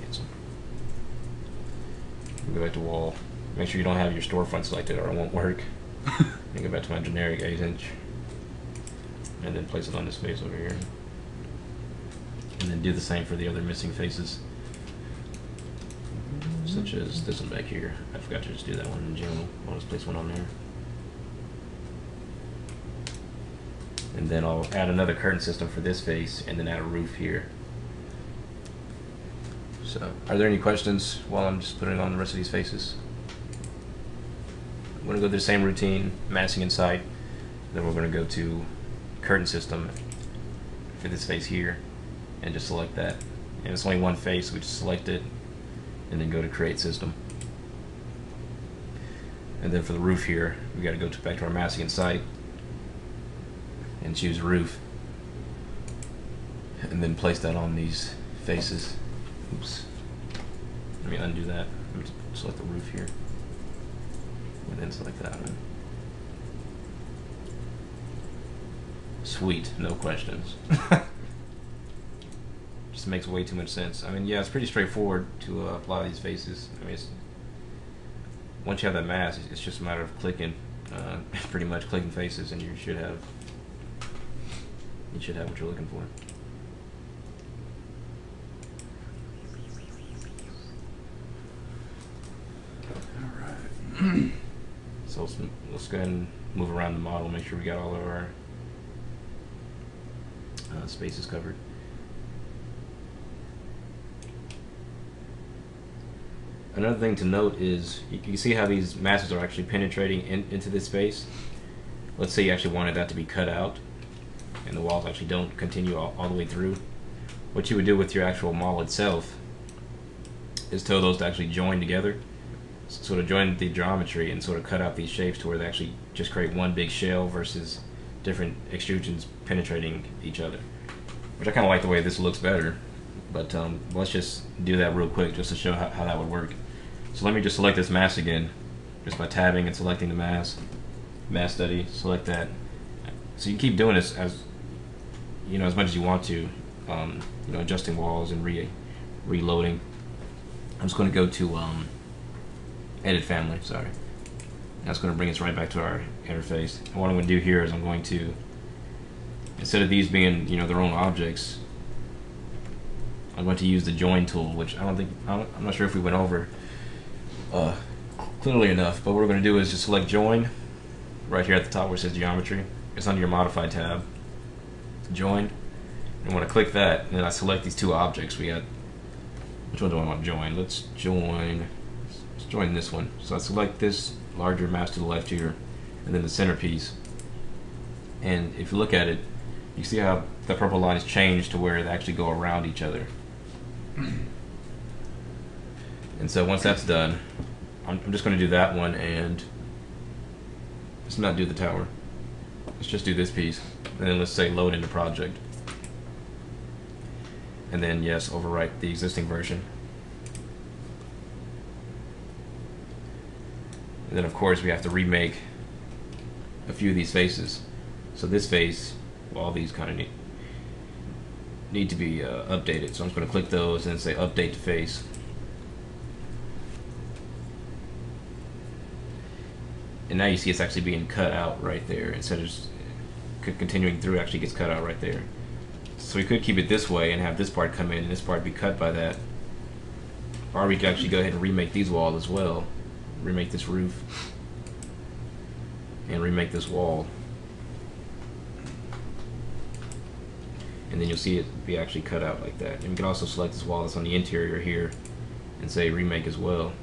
Cancel. Go back to wall. Make sure you don't have your storefront selected or it won't work. And go back to my generic 8-inch. And then place it on this face over here. And then do the same for the other missing faces. Such as this one back here. I forgot to just do that one in general. I'll just place one on there. And then I'll add another curtain system for this face, and then add a roof here. So, are there any questions while I'm just putting on the rest of these faces? I'm going to go through the same routine, masking in sight. Then we're going to go to curtain system for this face here, and just select that. And it's only one face, so we just select it, and then go to create system. And then for the roof here, we got to go back to our masking in sight, and choose roof, and then place that on these faces. Oops. Let me undo that. Let me select the roof here, and then select that one. Sweet, no questions. Just makes way too much sense. I mean, yeah, it's pretty straightforward to apply these faces. I mean, once you have that mask, it's just a matter of clicking, pretty much clicking faces, and you should have what you're looking for. Alright. So let's go ahead and move around the model, make sure we got all of our spaces covered. Another thing to note is you can see how these masks are actually penetrating into this space. Let's say you actually wanted that to be cut out, and the walls actually don't continue all the way through. What you would do with your actual model itself is tell those to actually join together, sort of join the geometry and sort of cut out these shapes to where they actually just create one big shell versus different extrusions penetrating each other, which I kind of like the way this looks better. But let's just do that real quick just to show how that would work. So let me just select this mask again, just by tabbing and selecting the mask study, select that. So you keep doing this as as much as you want to, adjusting walls and reloading. I'm just going to go to edit family. Sorry, that's going to bring us right back to our interface. And what I'm going to do here is I'm going to, instead of these being their own objects, I'm going to use the join tool, which I'm not sure if we went over clearly enough. But what we're going to do is just select join right here at the top where it says geometry. It's under your modify tab. Join. And when I click that, and then I select these two objects. We got, which one do I want to join? Let's join this one. So I select this larger mask to the left here, and then the centerpiece. And if you look at it, you see how the purple line is changed to where they actually go around each other. And so once that's done, I'm just going to do that one, and let's not do the tower. Let's just do this piece, and then let's say load into project. And then yes, overwrite the existing version. And then of course we have to remake a few of these faces. So this face, well, all these kind of need to be updated. So I'm just going to click those and say update to face. And now you see it's actually being cut out right there. Instead of just continuing through, it actually gets cut out right there. So we could keep it this way and have this part come in and this part be cut by that. Or we could actually go ahead and remake these walls as well. Remake this roof. And remake this wall. And then you'll see it be actually cut out like that. And we can also select this wall that's on the interior here and say remake as well.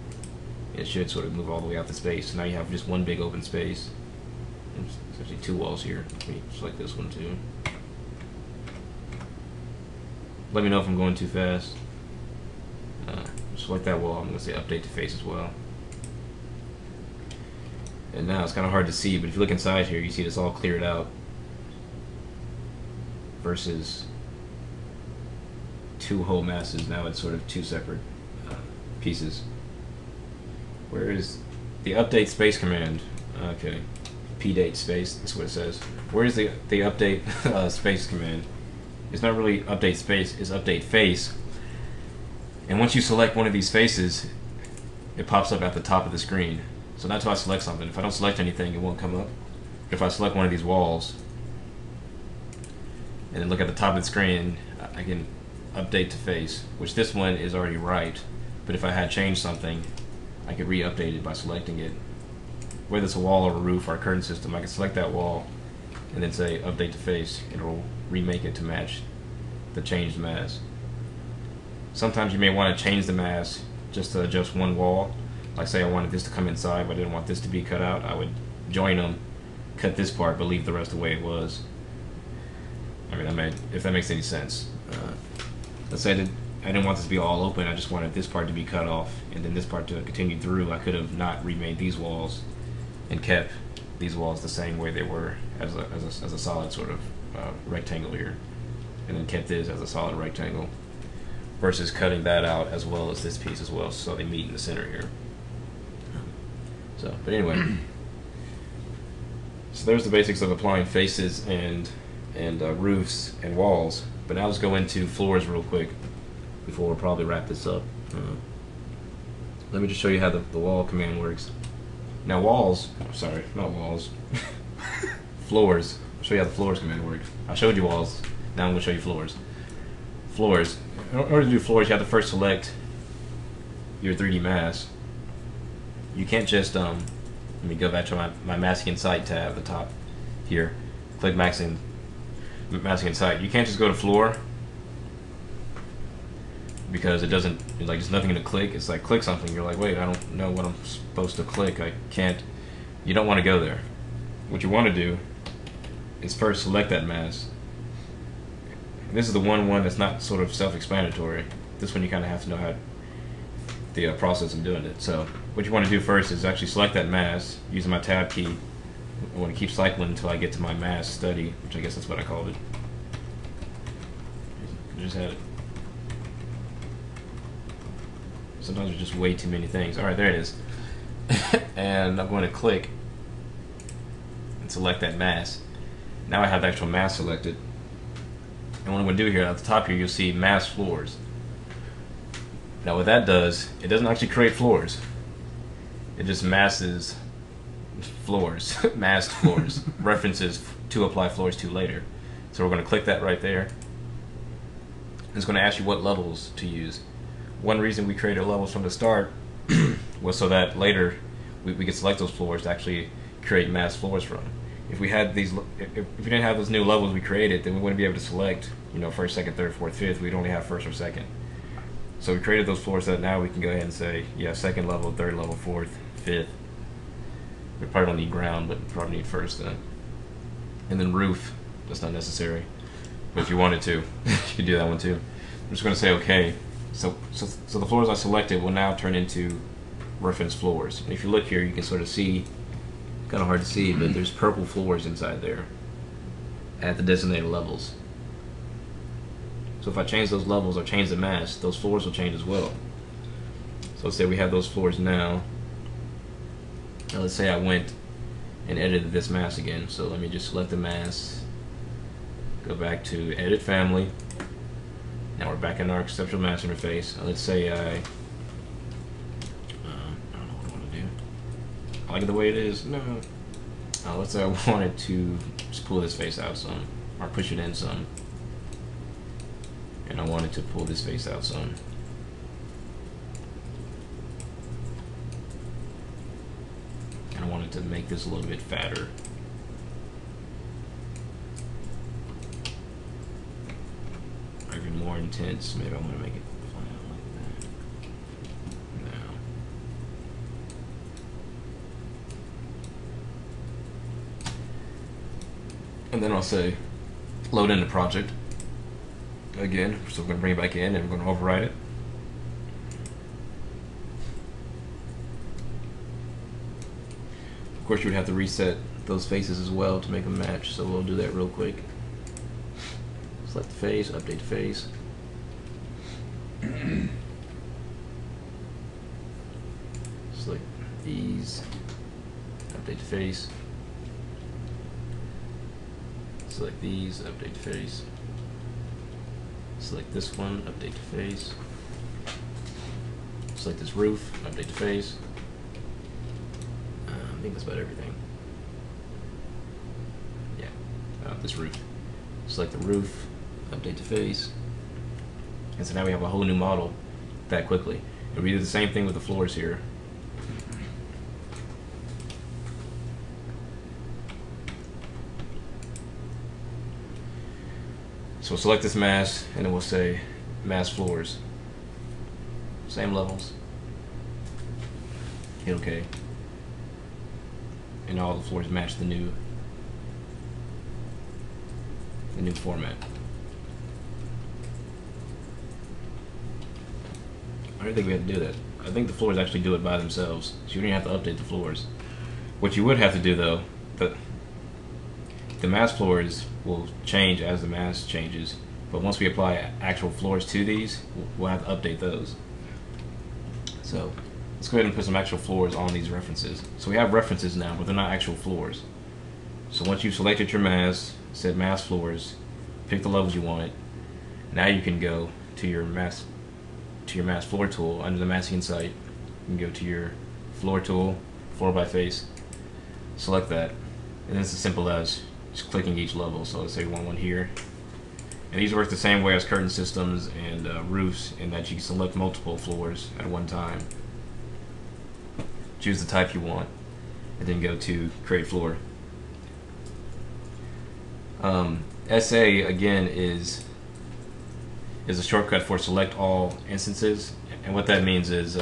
It should sort of move all the way out the space. So now you have just one big open space. There's actually two walls here. Let me select this one too. Let me know if I'm going too fast. Select that wall. I'm going to say update to face as well. And now it's kind of hard to see, but if you look inside here, you see it's all cleared out. Versus two whole masses. Now it's sort of two separate pieces. Where is the update space command? Okay, pdate space. That's what it says. Where is the update space command? It's not really update space. It's update face. And once you select one of these faces, it pops up at the top of the screen. So that's how I select something. If I don't select anything, it won't come up. If I select one of these walls, and then look at the top of the screen, I can update to face, which this one is already right. But if I had changed something, I could re-update it by selecting it. Whether it's a wall or a roof or a curtain system, I can select that wall and then say update to face, it'll remake it to match the changed mask. Sometimes you may want to change the mask just to adjust one wall. Like say I wanted this to come inside, but I didn't want this to be cut out. I would join them, cut this part, but leave the rest the way it was. I mean, if that makes any sense. Let's say I didn't want this to be all open. I just wanted this part to be cut off, and then this part to continue through. I could have not remade these walls and kept these walls the same way they were as a solid sort of rectangle here, and then kept this as a solid rectangle, versus cutting that out as well as this piece as well, so they meet in the center here. So, but anyway, so there's the basics of applying faces and roofs and walls. But now let's go into floors real quick before we'll probably wrap this up. Let me just show you how the wall command works. Now walls, sorry, not walls, floors. I'll show you how the floors command works. I showed you walls, now I'm going to show you floors. Floors, in order to do floors, you have to first select your 3D mask. You can't just, let me go back to my masking site tab at the top here. Click masking site. You can't just go to floor, because it doesn't, like, there's nothing to click. It's like click something, you're like, wait, I don't know what I'm supposed to click. I can't. You don't want to go there. What you want to do is first select that mask. This is the one that's not sort of self-explanatory. This one you kind of have to know how the process of doing it. So what you want to do first is actually select that mask using my tab key. I want to keep cycling until I get to my mask study, which I guess that's what I called it. I just had it. Sometimes there's just way too many things. Alright, there it is. And I'm going to click and select that mask. Now I have the actual mask selected. And what I'm going to do here, at the top here, you'll see mask floors. Now what that does, it doesn't actually create floors. It just masks floors, masked floors, references to apply floors to later. So we're going to click that right there. It's going to ask you what levels to use. One reason we created levels from the start was so that later we could select those floors to actually create masked floors from. If we had these, if we didn't have those new levels we created, then we wouldn't be able to select, you know, first, second, third, fourth, fifth. We'd only have first or second. So we created those floors so that now we can go ahead and say, yeah, second level, third level, fourth, fifth. We probably don't need ground, but we probably need first then. And then roof, that's not necessary. But if you wanted to, you could do that one too. I'm just going to say okay. So the floors I selected will now turn into reference floors. And if you look here, you can sort of see, kind of hard to see, but there's purple floors inside there at the designated levels. So if I change those levels or change the mask, those floors will change as well. So let's say we have those floors now. Now let's say I went and edited this mask again. So let me just select the mask, go back to edit family. Now we're back in our conceptual mask interface. Now let's say I don't know what I want to do. I like it the way it is. No. Let's say I wanted to just pull this face out some, or push it in some. And I wanted to pull this face out some. And I wanted to make this a little bit fatter. Or even more intense. Maybe I want to make it flat like that. Now. And then I'll say load in the project. Again, so we're going to bring it back in and we're going to override it. Of course, you would have to reset those faces as well to make them match, so we'll do that real quick. Select the face, update the face. Select these, update the face. Select these, update the face. Select this one, update the face. Select this roof, update the face. I think that's about everything. Yeah, this roof. Select the roof, update the face. And so now we have a whole new model that quickly. And we do the same thing with the floors here. So we'll select this mass, and then we'll say mass floors. Same levels. Hit OK. And all the floors match the new format. I don't think we have to do that. I think the floors actually do it by themselves, so you don't even have to update the floors. What you would have to do though, the mass floors will change as the mass changes, but once we apply actual floors to these, we'll have to update those. So let's go ahead and put some actual floors on these references. So we have references now, but they're not actual floors. So once you've selected your mass, said mass floors, pick the levels you want, now you can go to your mass floor tool under the masking site. You can go to your floor tool, floor by face, select that, and it's as simple as just clicking each level. So let's say we want one here, and these work the same way as curtain systems and roofs in that you can select multiple floors at one time, choose the type you want, and then go to create floor. SA again is a shortcut for select all instances, and what that means is,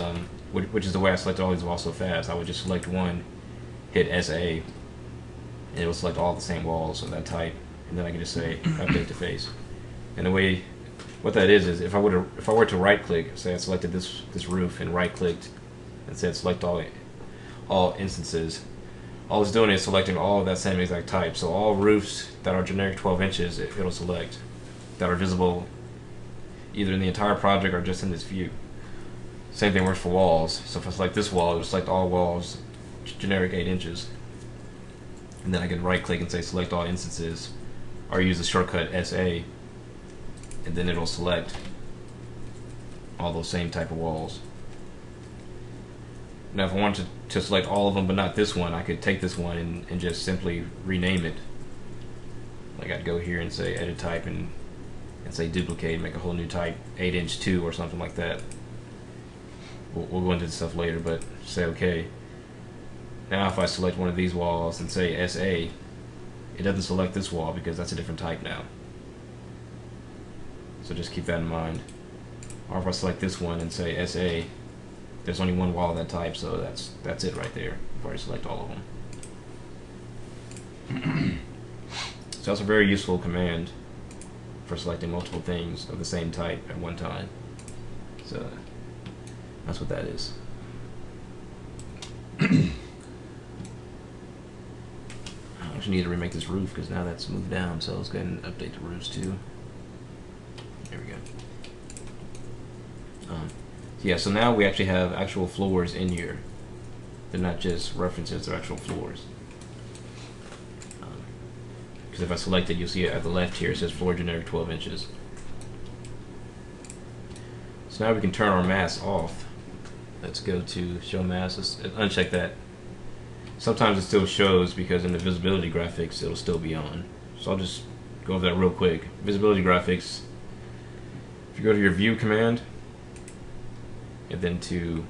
which is the way I selected all these walls so fast. I would just select one, hit SA, and it will select all the same walls of that type, and then I can just say update to face. And the way, what that is if I were to right click, say I selected this roof and right clicked and said select all instances, all it's doing is selecting all of that same exact type. So all roofs that are generic 12 inches, it'll select, that are visible either in the entire project or just in this view. Same thing works for walls. So if I select this wall, it'll select all walls generic 8 inches. And then I can right click and say select all instances, or use the shortcut SA, and then it'll select all those same type of walls. Now if I wanted to select all of them but not this one, I could take this one and just simply rename it. Like I'd go here and say edit type and say duplicate, make a whole new type, 8-inch 2 or something like that. We'll go into this stuff later, but say OK. Now if I select one of these walls and say SA, it doesn't select this wall because that's a different type now. So just keep that in mind. Or if I select this one and say SA, there's only one wall of that type, so that's it right there before I select all of them. So that's a very useful command for selecting multiple things of the same type at one time. So that's what that is. I actually need to remake this roof because now that's moved down, so let's go ahead and update the roofs too. There we go. Yeah, so now we actually have actual floors in here. They're not just references, they're actual floors. Because if I select it, you'll see it at the left here, it says floor generic 12 inches. So now we can turn our mass off. Let's go to show mass, let's uncheck that. Sometimes it still shows because in the visibility graphics it'll still be on. So I'll just go over that real quick. Visibility graphics, if you go to your view command, and then to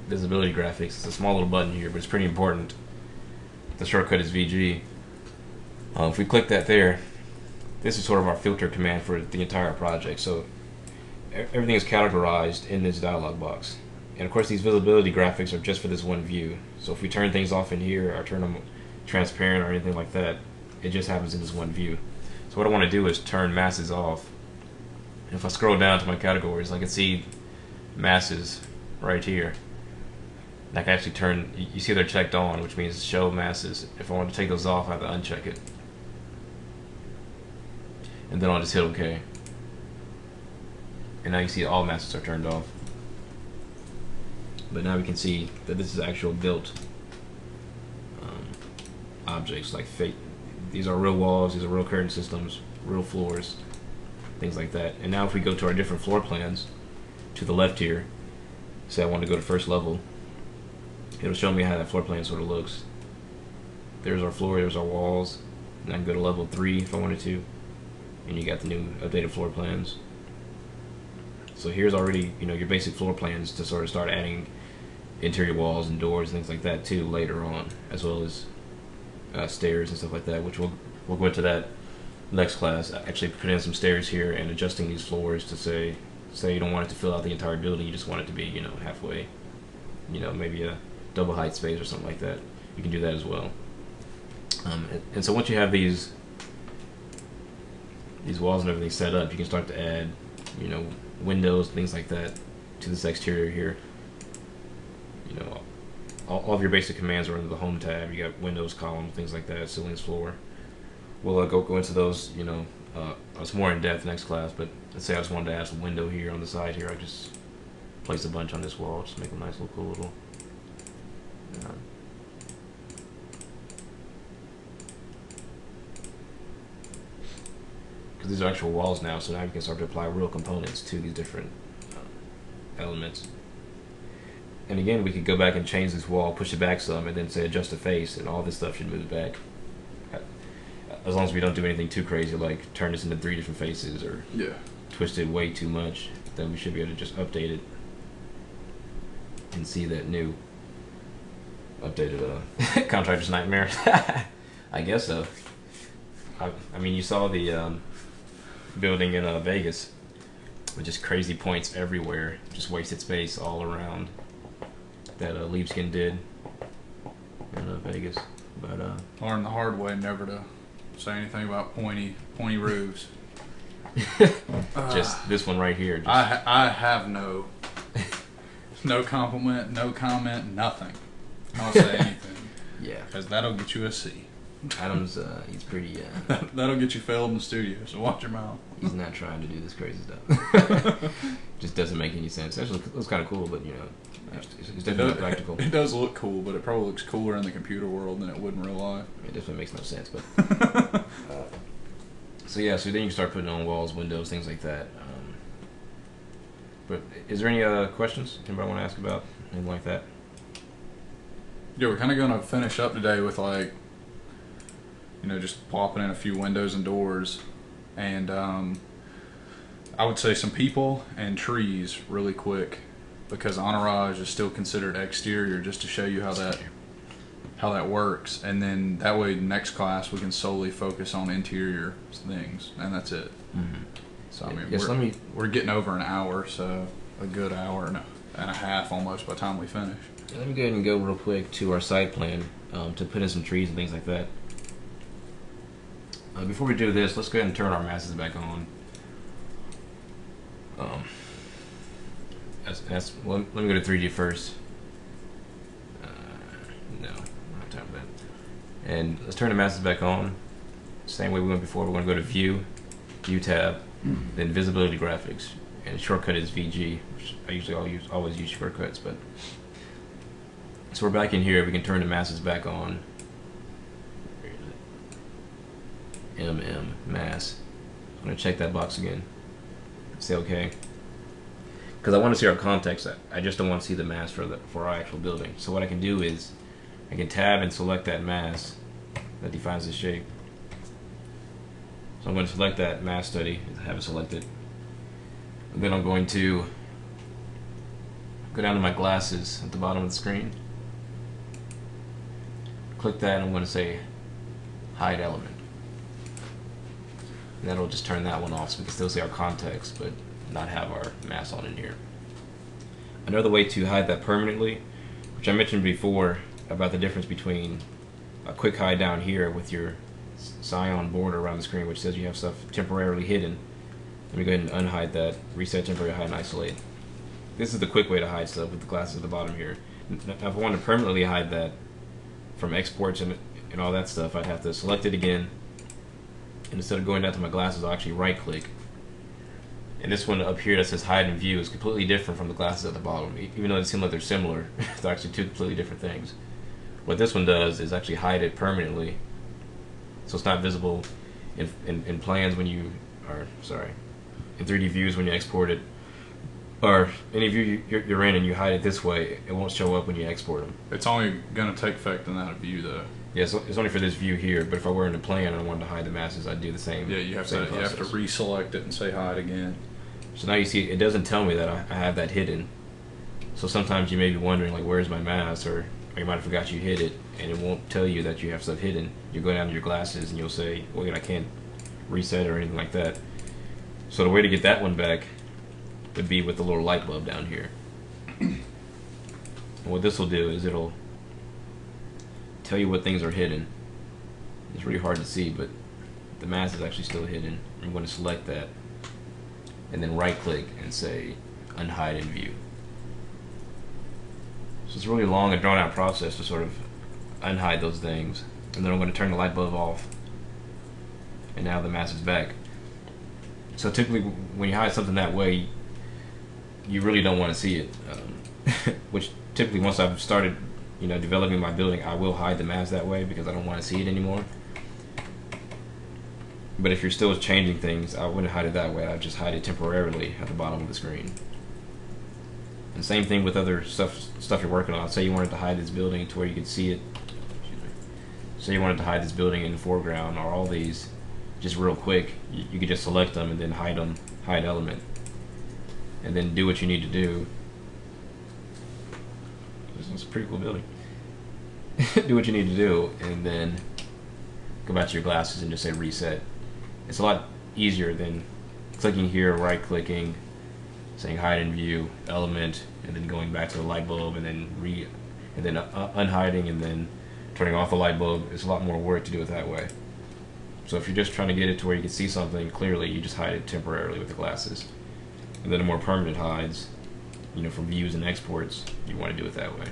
visibility graphics, it's a small little button here, but it's pretty important. The shortcut is VG. If we click that there, this is sort of our filter command for the entire project. So everything is categorized in this dialog box. And of course these visibility graphics are just for this one view. So if we turn things off in here or turn them transparent or anything like that, it just happens in this one view. So what I want to do is turn masses off. And if I scroll down to my categories, I can see masses right here. And I can actually turn, you see they're checked on, which means show masses. If I want to take those off, I have to uncheck it. And then I'll just hit OK. And now you see all masses are turned off. But now we can see that this is actual built objects, like fake. These are real walls, these are real curtain systems, real floors, things like that. And now if we go to our different floor plans, to the left here, say I want to go to first level, it'll show me how that floor plan sort of looks. There's our floor, there's our walls, and I can go to level 3 if I wanted to, and you got the new updated floor plans. So here's already, your basic floor plans to sort of start adding interior walls and doors and things like that too later on, as well as stairs and stuff like that, which we'll go into that next class, actually putting in some stairs here and adjusting these floors to say you don't want it to fill out the entire building, you just want it to be, you know, halfway, you know, maybe a double height space or something like that. You can do that as well. And so once you have these walls and everything set up, you can start to add, you know, windows, things like that to this exterior here. You know, all of your basic commands are under the home tab. You got windows, column, things like that, ceilings, floor. We'll go into those, you know, it's more in depth next class, but let's say I just wanted to add some window here on the side here. I just place a bunch on this wall, just make a nice little cool little. Because these are actual walls now, so now you can start to apply real components to these different elements. And again, we could go back and change this wall, push it back some, and then say adjust the face, and all this stuff should move back. As long as we don't do anything too crazy, like turn this into 3 different faces or twist it way too much, then we should be able to just update it and see that new updated contractor's nightmare. I guess so. I mean, you saw the building in Vegas with just crazy points everywhere, just wasted space all around that Leapskin did in Vegas. But learned the hard way never to say anything about pointy roofs. Just this one right here. Just I have no compliment, no comment, nothing. I'll say anything. Yeah, because that'll get you a C. Adam's he's pretty. That'll get you failed in the studio. So watch your mouth. He's not trying to do this crazy stuff. Just doesn't make any sense. Actually, it looks kind of cool, but you know, it's definitely not practical. It does look cool, but it probably looks cooler in the computer world than it would in real life. It definitely makes no sense, but. So yeah, so then you can start putting on walls, windows, things like that. But is there any questions anybody want to ask about anything like that? Yeah, we're kind of going to finish up today with like, you know, just plopping in a few windows and doors, and I would say some people and trees really quick, because entourage is still considered exterior, just to show you how that works, and then that way next class we can solely focus on interior things, and that's it. Mm-hmm. So I mean, yes, we're getting over an hour, so a good hour and a half almost by the time we finish. Let me go ahead and go real quick to our site plan to put in some trees and things like that. Before we do this, let's go ahead and turn our masses back on. Well, let me go to 3D first. No, I don't have time for that. And let's turn the masses back on. Same way we went before. We're going to go to View, View tab, then Visibility Graphics, and the shortcut is VG, which I usually always use shortcuts. But so we're back in here. We can turn the masses back on. Mass. I'm going to check that box again. Say OK. Because I want to see our context. I just don't want to see the mass for our actual building. So what I can do is I can tab and select that mass that defines the shape. So I'm going to select that mass study and have it selected. And then I'm going to go down to my glasses at the bottom of the screen. Click that, and I'm going to say hide element. And that'll just turn that one off, so we can still see our context, but not have our mass on in here. Another way to hide that permanently, which I mentioned before about the difference between a quick hide down here with your cyan border around the screen, which says you have stuff temporarily hidden. Let me go ahead and unhide that, reset temporary hide and isolate. This is the quick way to hide stuff with the glasses at the bottom here. Now if I want to permanently hide that from exports and all that stuff, I'd have to select it again. And instead of going down to my glasses, I'll actually right click. And this one up here that says hide and view is completely different from the glasses at the bottom. Even though they seem like they're similar, they're actually two completely different things. What this one does is actually hide it permanently, so it's not visible in plans when you are, sorry, in 3D views when you export it, or any view you're in and you hide it this way, it won't show up when you export them. It's only going to take effect in that view though. Yeah, so it's only for this view here, but if I were in a plan and I wanted to hide the masses, I'd do the same. Yeah, you have to reselect it and say hide again. So now you see it doesn't tell me that I have that hidden. So sometimes you may be wondering, like, where's my mask, or you might have forgot you hid it, and it won't tell you that you have stuff hidden. You go down to your glasses and you'll say, wait, I can't reset or anything like that. So the way to get that one back would be with the little light bulb down here. And what this will do is it'll tell you what things are hidden. It's really hard to see, but the mask is actually still hidden. I'm going to select that and then right click and say unhide in view. So it's a really long and drawn out process to sort of unhide those things. And then I'm going to turn the light bulb off, and now the mask is back. So typically when you hide something that way, you really don't want to see it. Which typically once I've started developing my building, I will hide the mask that way because I don't want to see it anymore. But if you're still changing things, I wouldn't hide it that way. I'd just hide it temporarily at the bottom of the screen. And same thing with other stuff you're working on. Say you wanted to hide this building to where you could see it. Say you wanted to hide this building in the foreground, or all these, just real quick. You could just select them and then hide them, hide element, and then do what you need to do. This is a pretty cool building. Do what you need to do, and then go back to your glasses and just say reset. It's a lot easier than clicking here, right clicking, saying hide in view, element, and then going back to the light bulb, and then unhiding, and then turning off the light bulb. It's a lot more work to do it that way. So if you're just trying to get it to where you can see something clearly, you just hide it temporarily with the glasses. And then the more permanent hides, from views and exports, you want to do it that way.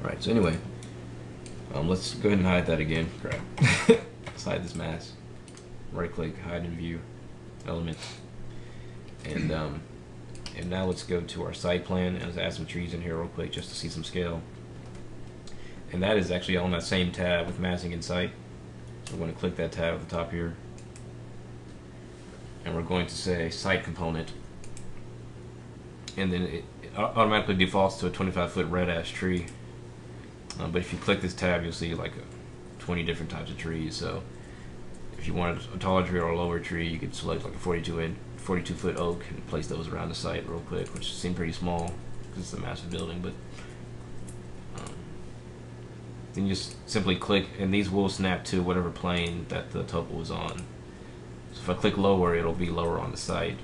Alright, so anyway, let's go ahead and hide that again. Crap. Let's hide this mask. Right click, hide in view, element. And now let's go to our site plan, and let's add some trees in here real quick just to see some scale. And that is actually on that same tab with masking in site. So I'm going to click that tab at the top here. And we're going to say site component. And then it automatically defaults to a 25-foot red ash tree. But if you click this tab, you'll see like 20 different types of trees. So if you wanted a taller tree or a lower tree, you could select like a 42-foot oak and place those around the site real quick, which seem pretty small because it's a massive building. But then you just simply click, and these will snap to whatever plane that the topo is on. So if I click lower, it'll be lower on the site.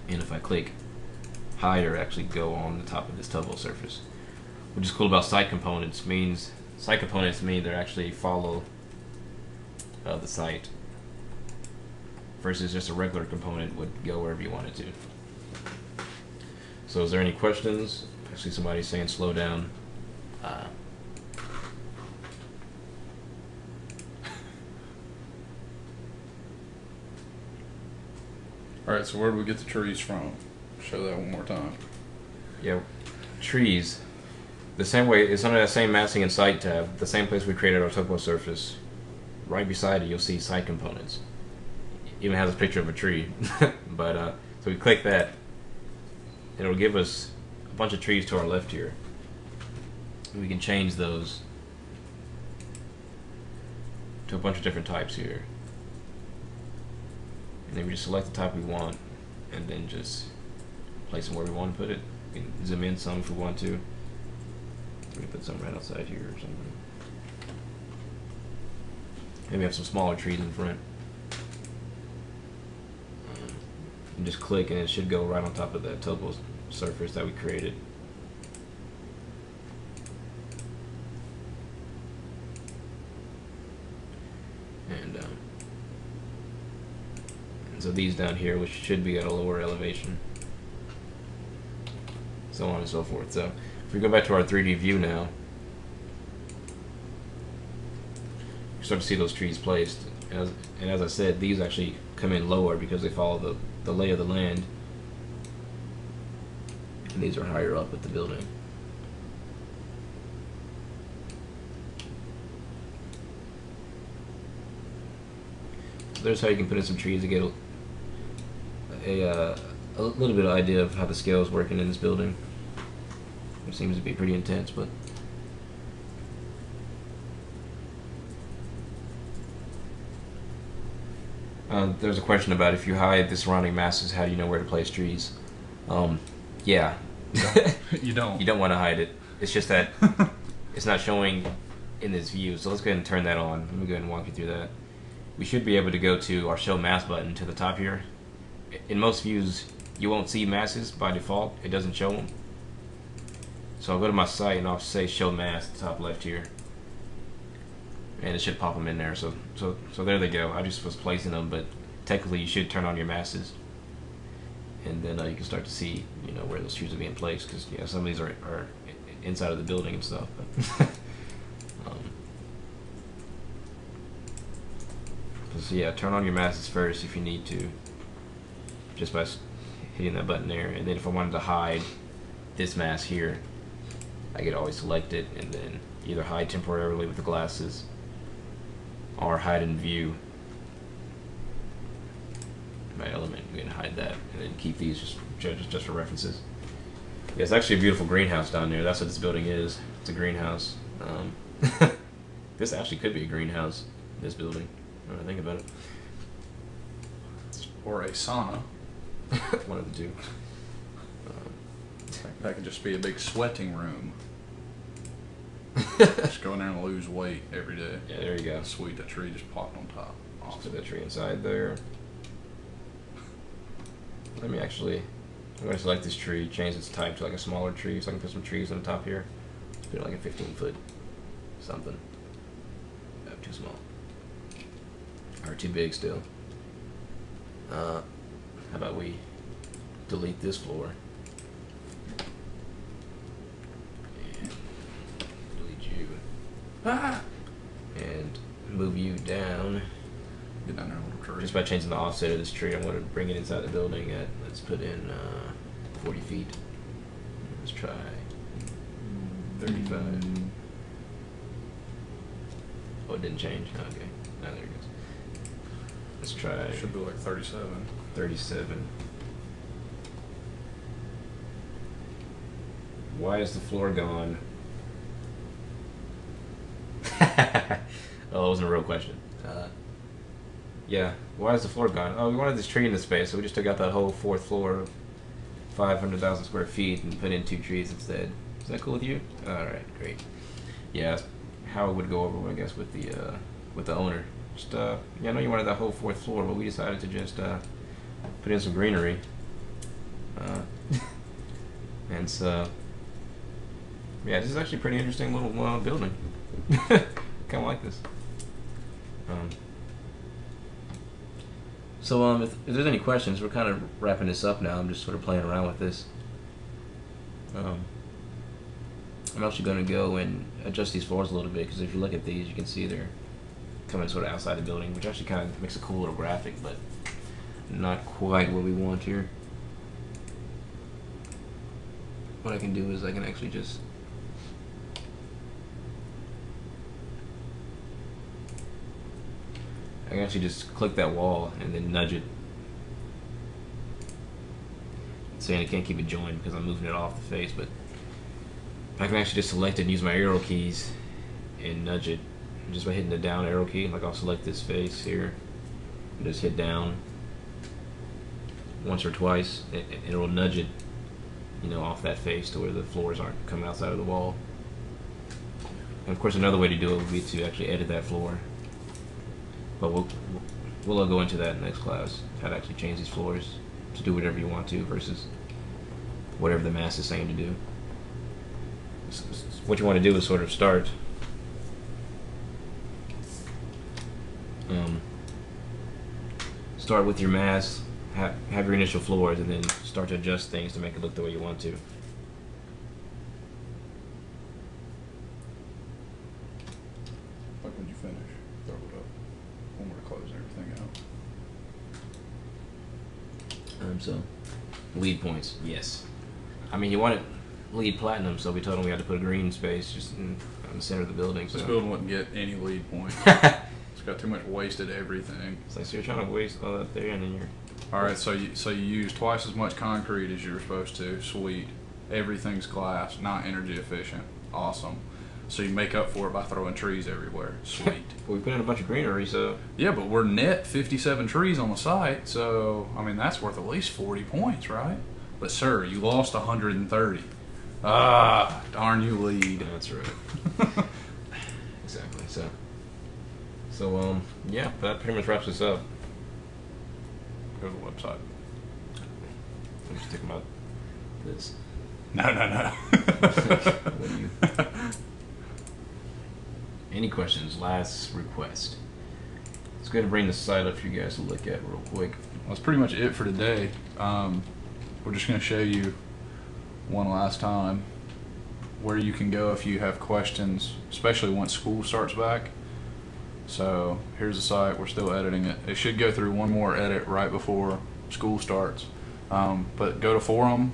And if I click higher, actually go on the top of this topo surface. Which is cool about site components mean they actually follow the site, versus just a regular component would go wherever you want it to. So is there any questions? I see somebody saying slow down. Alright, so where do we get the trees from? Show that one more time. Yeah, trees. The same way, it's under that same masking and site tab, the same place we created our topo surface. Right beside it, you'll see site components. It even has a picture of a tree. But so we click that, and it'll give us a bunch of trees to our left here. And we can change those to a bunch of different types here. And then we just select the type we want, and then just place them where we want to put it. We can zoom in some if we want to. We can put some right outside here or something. Maybe have some smaller trees in front. And just click, and it should go right on top of that topo surface that we created. And so these down here, which should be at a lower elevation, so on and so forth. So if we go back to our 3D view now, you start to see those trees placed. And as I said, these actually come in lower because they follow the lay of the land, and these are higher up with the building. So there's how you can put in some trees to get a little bit of idea of how the scale is working in this building. It seems to be pretty intense, but there's a question about if you hide the surrounding masses, how do you know where to place trees? Yeah. You don't. You don't want to hide it. It's just that it's not showing in this view. So let's go ahead and turn that on. Let me go ahead and walk you through that. we should be able to go to our show mass button to the top here. In most views, you won't see masses by default. It doesn't show them. So I'll go to my site and I'll say show mass at the top left here. And it should pop them in there. So there they go. I just was placing them, but technically you should turn on your masses. And then you can start to see, you know, where those trees are being placed, because yeah, some of these are inside of the building and stuff. So yeah, turn on your masses first if you need to, just by hitting that button there. And then if I wanted to hide this mass here, I could always select it and then either hide temporarily with the glasses or hide in view by element. We're gonna hide that and then keep these just for references. Yeah, it's actually a beautiful greenhouse down there. That's what this building is. It's a greenhouse. This actually could be a greenhouse, this building, when I think about it. Or a sauna. One of the two. That could just be a big sweating room. Just go in there and lose weight every day. Yeah, there you go. Sweet, that tree just popped on top. Awesome. Put that tree inside there. Let me actually, I'm going to select this tree, change its type to like a smaller tree, so I can put some trees on the top here. Let's put it like a 15-foot something. No, too small. Or too big still. How about we delete this floor? And delete you. Ah! And move you down. Get down there, little tree. Just by changing the offset of this tree, I want to bring it inside the building at, let's put in 40 feet. Let's try 35. Oh, it didn't change. Okay. Now there it goes. Let's try. Should be like 37. 37. Why is the floor gone? Oh, it wasn't a real question. Yeah, why is the floor gone? Oh, we wanted this tree in the space, so we just took out that whole 4th floor of 500,000 square feet and put in 2 trees instead. Is that cool with you? Alright, great. Yeah, that's how it would go over, I guess, with the owner. Just, yeah, I know you wanted that whole 4th floor, but we decided to just put in some greenery. And so, yeah, this is actually a pretty interesting little building. Kind of like this. So if there's any questions, we're kind of wrapping this up now. I'm just sort of playing around with this. I'm actually going to go and adjust these floors a little bit, because if you look at these, you can see they're coming sort of outside the building, which actually kind of makes a cool little graphic, but not quite what we want here. What I can do is I can actually just click that wall and then nudge it. It's saying I can't keep it joined because I'm moving it off the face, but I can actually just select it and use my arrow keys and nudge it just by hitting the down arrow key. Like I'll select this face here and just hit down once or twice, and it'll nudge it, you know, off that face to where the floors aren't coming outside of the wall. And of course, another way to do it would be to actually edit that floor. But we'll go into that in the next class, how to actually change these floors to do whatever you want to versus whatever the mass is saying to do. What you want to do is sort of start with your mass, have your initial floors, and then start to adjust things to make it look the way you want to. Like when you finish, throw it up when we're closing everything out. So, lead points, yes. I mean, you want it lead platinum, so we told them we had to put a green space just in the center of the building. This so. building wouldn't get any lead points. It's got too much wasted everything. It's like, so you're trying to waste all that there, and then you're... All right, so you use twice as much concrete as you were supposed to. Sweet. Everything's glass, not energy efficient. Awesome. So you make up for it by throwing trees everywhere. Sweet. Well, we put in a bunch of greenery, so... Yeah, but we're net 57 trees on the site, so, I mean, that's worth at least 40 points, right? But, sir, you lost 130. Ah, darn you lead. That's right. Exactly. So So yeah, that pretty much wraps us up. Go to the website. Let me stick about this. No. What do you? Any questions? Last request. Let's go ahead and bring the site up for you guys to look at real quick. Well, that's pretty much it for today. We're just going to show you one last time where you can go if you have questions, especially once school starts back. So here's the site. We're still editing it. It should go through one more edit right before school starts. But go to forum.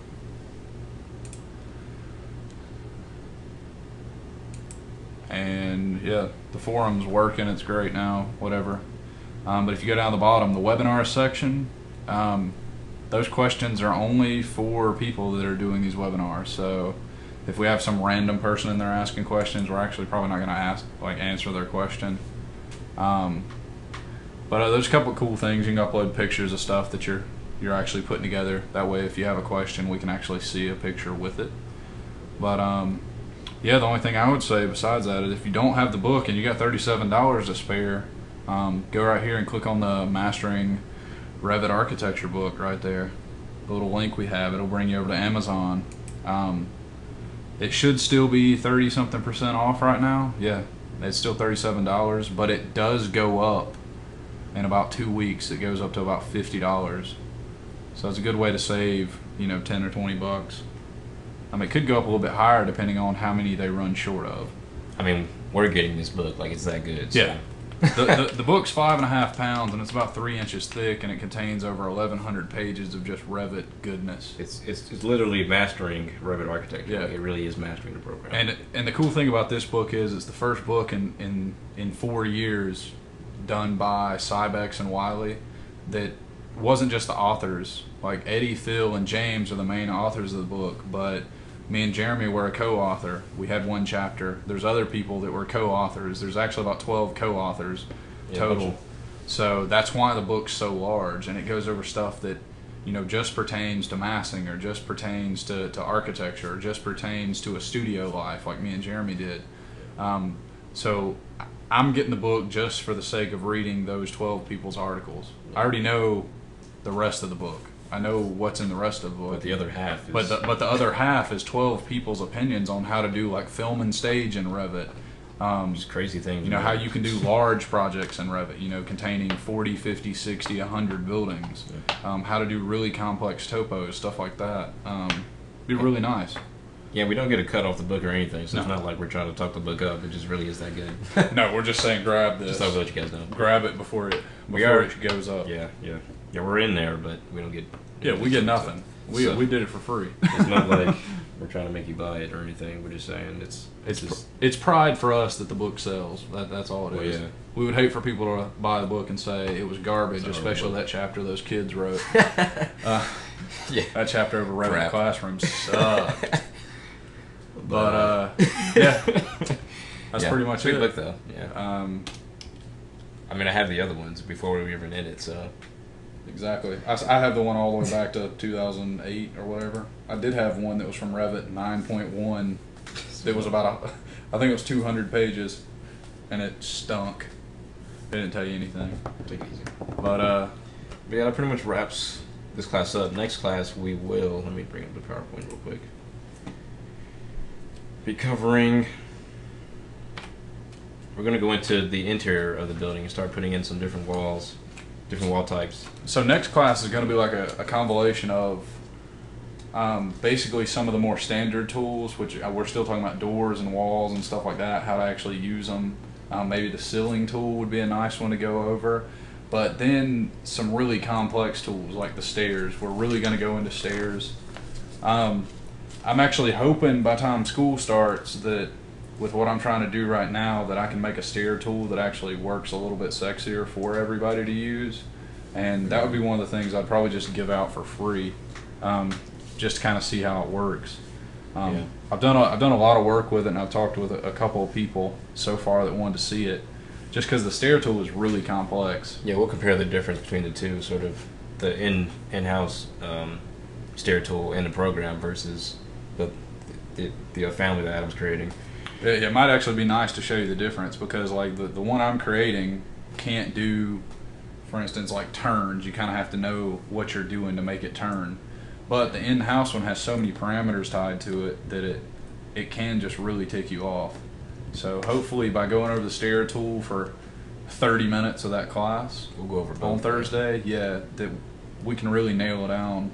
And yeah, the forum's working. It's great now, whatever. But if you go down the bottom, the webinar section, those questions are only for people that are doing these webinars. So if we have some random person in there asking questions, we're actually probably not going to answer their question. But there's a couple of cool things. You can upload pictures of stuff that you're actually putting together. That way, if you have a question, we can actually see a picture with it. But yeah, the only thing I would say besides that is if you don't have the book and you got $37 to spare, go right here and click on the Mastering Revit Architecture book right there. The little link we have, it'll bring you over to Amazon. It should still be 30-something% off right now. Yeah, it's still $37, but it does go up in about 2 weeks. It goes up to about $50. So it's a good way to save, 10 or 20 bucks. I mean, it could go up a little bit higher depending on how many they run short of. I mean, we're getting this book like it's that good. So. Yeah. the book's 5.5 pounds and it's about 3 inches thick, and it contains over 1,100 pages of just Revit goodness. It's literally mastering Revit architecture. Yeah. Like, it really is mastering the program. And the cool thing about this book is it's the first book in 4 years done by Cybex and Wiley that wasn't just the authors. Like Eddie, Phil, and James are the main authors of the book, but me and Jeremy were a co-author. We had one chapter. There's other people that were co-authors. There's actually about 12 co-authors total. So that's why the book's so large, and it goes over stuff that just pertains to massing, or just pertains to architecture, or just pertains to a studio life like me and Jeremy did. So I'm getting the book just for the sake of reading those 12 people's articles. I already know the rest of the book. I know what's in the rest of the book. But the other half is... But the other half is 12 people's opinions on how to do like film and stage in Revit. Just crazy things. How you can do large projects in Revit, containing 40, 50, 60, 100 buildings. Yeah. How to do really complex topos, stuff like that. Be really nice. Yeah, we don't get a cut off the book or anything, so it's not like we're trying to talk the book up. It just really is that good. No, we're just saying grab this. Just thought I'd let you guys know. Grab it before it goes up. Yeah, we're in there, but we don't get... Yeah, we get nothing. We did it for free. It's not like we're trying to make you buy it or anything. We're just saying it's pride for us that the book sells. That's all it is. Yeah. We would hate for people to buy the book and say it was garbage, especially that chapter those kids wrote. Yeah. That chapter over Revit Classrooms sucked. But yeah, that's pretty much it. Good book though. Yeah. I mean, I have the other ones before we even did it, so. Exactly. I have the one all the way back to 2008 or whatever. I did have one that was from Revit 9.1. It was about I think it was 200 pages, and it stunk. It didn't tell you anything. Take it easy. But yeah, that pretty much wraps this class up. Next class we will, let me bring up the PowerPoint real quick. Be covering, we're going to go into the interior of the building and start putting in some different walls, different wall types. So next class is going to be like a compilation of basically some of the more standard tools, which we're still talking about doors and walls and stuff like that, how to actually use them. Maybe the ceiling tool would be a nice one to go over. But then some really complex tools like the stairs. We're really going to go into stairs. I'm actually hoping by the time school starts that with what I'm trying to do right now that I can make a stair tool that actually works a little bit sexier for everybody to use. And that would be one of the things I'd probably just give out for free, just to kind of see how it works. I've done a lot of work with it, and I've talked with a couple of people so far that wanted to see it, just because the stair tool is really complex. Yeah, we'll compare the difference between the two, sort of the in-house stair tool in the program versus the family that Adam's creating. It might actually be nice to show you the difference, because like the one I'm creating, can't do, for instance, like turns. You kind of have to know what you're doing to make it turn. But the in-house one has so many parameters tied to it that it can just really tick you off. So hopefully by going over the stair tool for 30 minutes of that class, we'll go over both on Thursday, yeah, that we can really nail it down,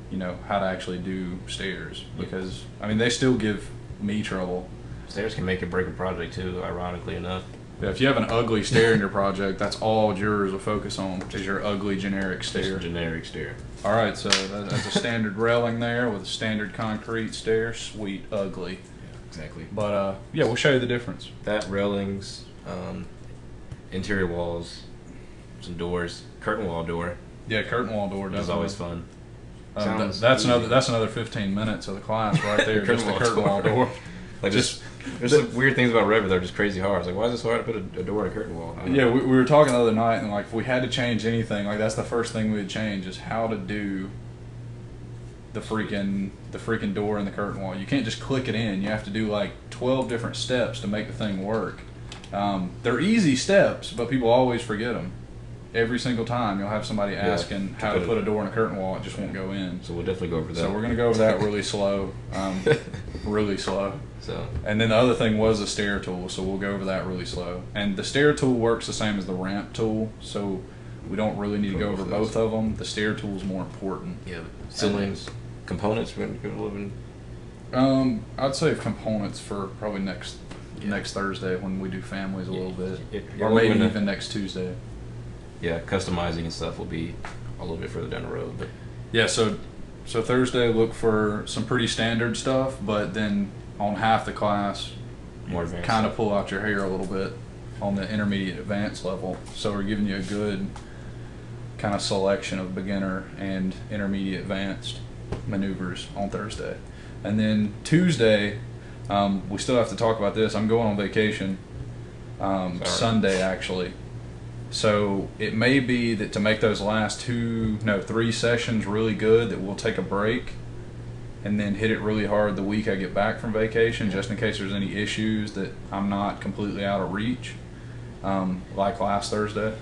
you know, how to actually do stairs. Because, I mean, they still give me trouble. Stairs can make or break a project too, ironically enough. Yeah, if you have an ugly stair in your project, that's all jurors will focus on, is your ugly generic stair. Just a generic stair. All right, so that's a standard railing there with a standard concrete stair. Sweet, ugly. Yeah, exactly. But yeah, we'll show you the difference. That, railings, interior walls, some doors, curtain wall door. Yeah, curtain wall door. Which is always fun. That's another 15 minutes of the class right there. Just the curtain wall door. Like just there's some weird things about Revit that are just crazy hard. It's like, why is it so hard to put a door in a curtain wall? Yeah, we were talking the other night, and like if we had to change anything, like that's the first thing we'd change is how to do the freaking door in the curtain wall. You can't just click it in. You have to do like 12 different steps to make the thing work. They're easy steps, but people always forget them. Every single time you'll have somebody asking how to put a door in a curtain wall, it just won't go in. So we'll definitely go over that. So we're going to go over that really slow. Really slow. So. And then the other thing was the stair tool, so we'll go over that really slow. And the stair tool works the same as the ramp tool, so we don't really need to go over both of them. The stair tool is more important. Yeah. Ceilings, components, we're going to go over. I'd say components for probably next Thursday when we do families a little bit, or maybe even next Tuesday. Yeah, customizing and stuff will be a little bit further down the road, but yeah. So Thursday, look for some pretty standard stuff, but then on half the class, more advanced. Kind of pull out your hair a little bit on the intermediate advanced level. So we're giving you a good kind of selection of beginner and intermediate advanced maneuvers on Thursday. And then Tuesday, we still have to talk about this. I'm going on vacation Sunday, actually. So it may be that to make those last 3 sessions really good, that we'll take a break and then hit it really hard the week I get back from vacation, just in case there's any issues that I'm not completely out of reach, like last Thursday.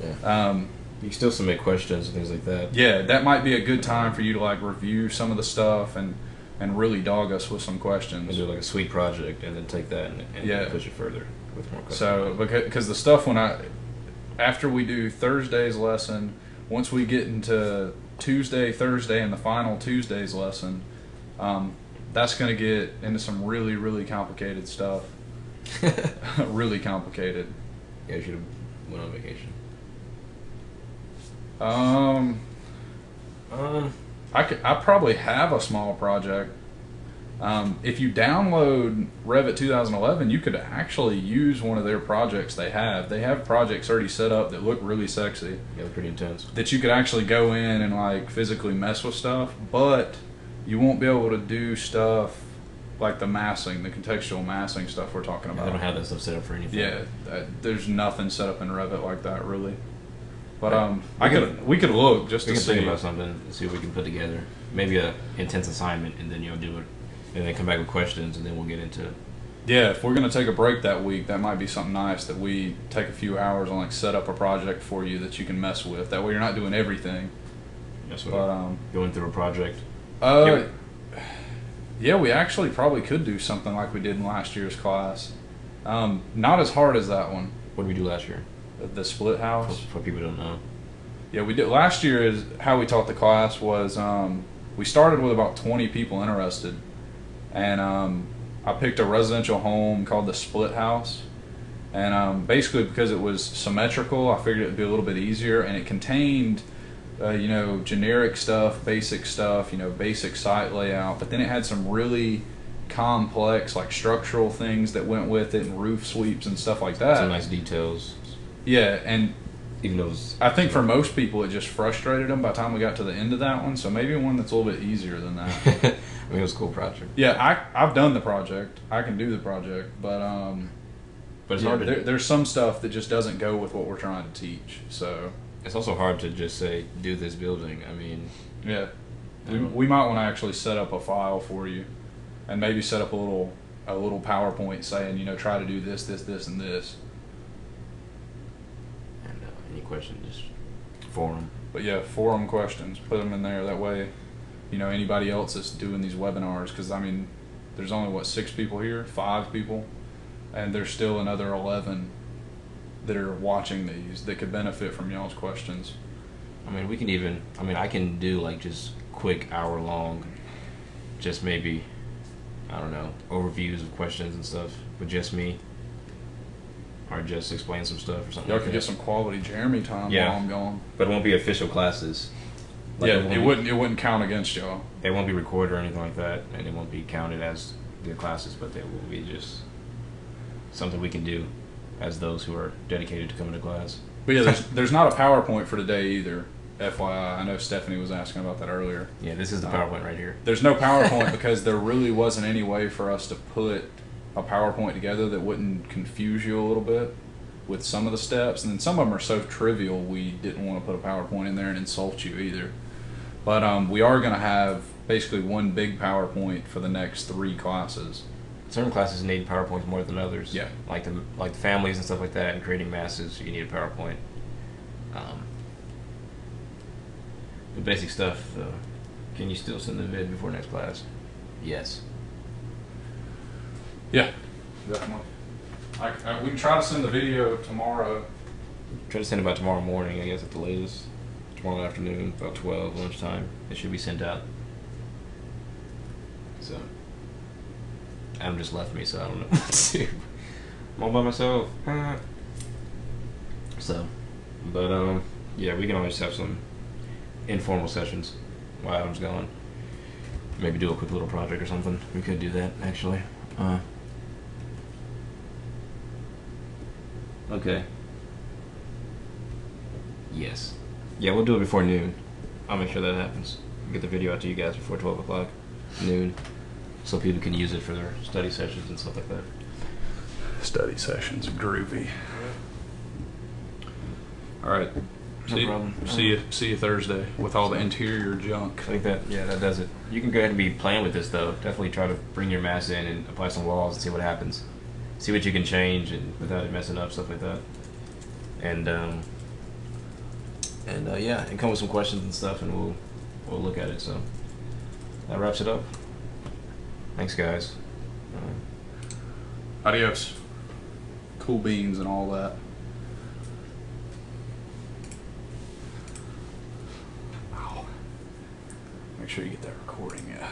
Yeah. You can still submit questions and things like that. Yeah, that might be a good time for you to like review some of the stuff and really dog us with some questions. And do like a sweet project and then take that and push it further with more questions. So because the stuff after we do Thursday's lesson, once we get into Tuesday, Thursday, and the final Tuesday's lesson, that's going to get into some really, really complicated stuff. Really complicated. Yeah, you should have went on vacation. I probably have a small project. If you download Revit 2011, you could actually use one of their projects they have. They have projects already set up that look really sexy. Yeah, they're pretty intense. That you could actually go in and like physically mess with stuff, but you won't be able to do stuff like the massing, the contextual massing stuff we're talking about. They don't have that stuff set up for anything. Yeah, there's nothing set up in Revit like that really. But we could look just to see. We can think about something, see what we can put together. Maybe a intense assignment, and then do it, and then come back with questions, and then we'll get into it. Yeah, if we're gonna take a break that week, that might be something nice that we take a few hours on, like set up a project for you that you can mess with. That way, you're not doing everything. Yes, going through a project. Yeah, we actually probably could do something like we did in last year's class. Not as hard as that one. What did we do last year? The split house. For people who don't know. Yeah, we did last year. Is how we taught the class was we started with about 20 people interested, and I picked a residential home called the Split House, and basically because it was symmetrical, I figured it'd be a little bit easier, and it contained generic stuff, basic stuff, basic site layout, but then it had some really complex like structural things that went with it, and roof sweeps and stuff like that. Some nice details. Yeah, and even though I think for most people it just frustrated them by the time we got to the end of that one, so maybe one that's a little bit easier than that. I mean, it was a cool project. Yeah, I've done the project. I can do the project, but it's hard to there's some stuff that just doesn't go with what we're trying to teach. So it's also hard to just say do this building. I mean, yeah, we might want to actually set up a file for you, and maybe set up a little PowerPoint saying try to do this, this, this, and this. any question, just forum. But yeah, forum questions, put them in there. That way, you know, anybody else that's doing these webinars, because I mean, there's only what, 6 people here, 5 people, and there's still another 11 that are watching these that could benefit from y'all's questions. I mean, we can even, I mean, I can do like just quick hour-long, just maybe, I don't know, overviews of questions and stuff with just me, or just explain some stuff or something. Y'all like could that. get some quality Jeremy time Yeah. while I'm gone. But it won't be official classes. Like, Yeah, it wouldn't count against y'all. They won't be recorded or anything like that, and it won't be counted as the classes, but they will be just something we can do as those who are dedicated to coming to class. But yeah, there's not a PowerPoint for today either. FYI, I know Stephanie was asking about that earlier. Yeah, this is the PowerPoint right here. There's no PowerPoint because there really wasn't any way for us to put a PowerPoint together that wouldn't confuse you a little bit with some of the steps. And then some of them are so trivial we didn't want to put a PowerPoint in there and insult you either. But we are going to have basically one big PowerPoint for the next 3 classes. Certain classes need PowerPoints more than others. Yeah. Like the families and stuff like that, and creating masses, you need a PowerPoint. The basic stuff, though. Can you still send the vid before next class? Yes. Yeah, definitely. We can try to send the video tomorrow. Try to send it by tomorrow morning, I guess, at the latest. Tomorrow afternoon, about 12, lunchtime. It should be sent out. So, Adam just left me, so I don't know what to do. I'm all by myself. So, but, yeah, we can always have some informal sessions while Adam's gone. Maybe do a quick little project or something. We could do that, actually. Okay. Yes. Yeah, we'll do it before noon. I'll make sure that happens. Get the video out to you guys before 12 o'clock, noon, so people can use it for their study sessions and stuff like that. Study sessions, groovy. All right. No problem. See you Thursday with all the interior junk. I think that does it. You can go ahead and be playing with this though. Definitely try to bring your mass in and apply some walls and see what happens. See what you can change and without it messing up, stuff like that. And yeah, and come with some questions and stuff, and we'll look at it. So that wraps it up. Thanks, guys. Adios. Cool beans and all that. Ow. Make sure you get that recording, yeah.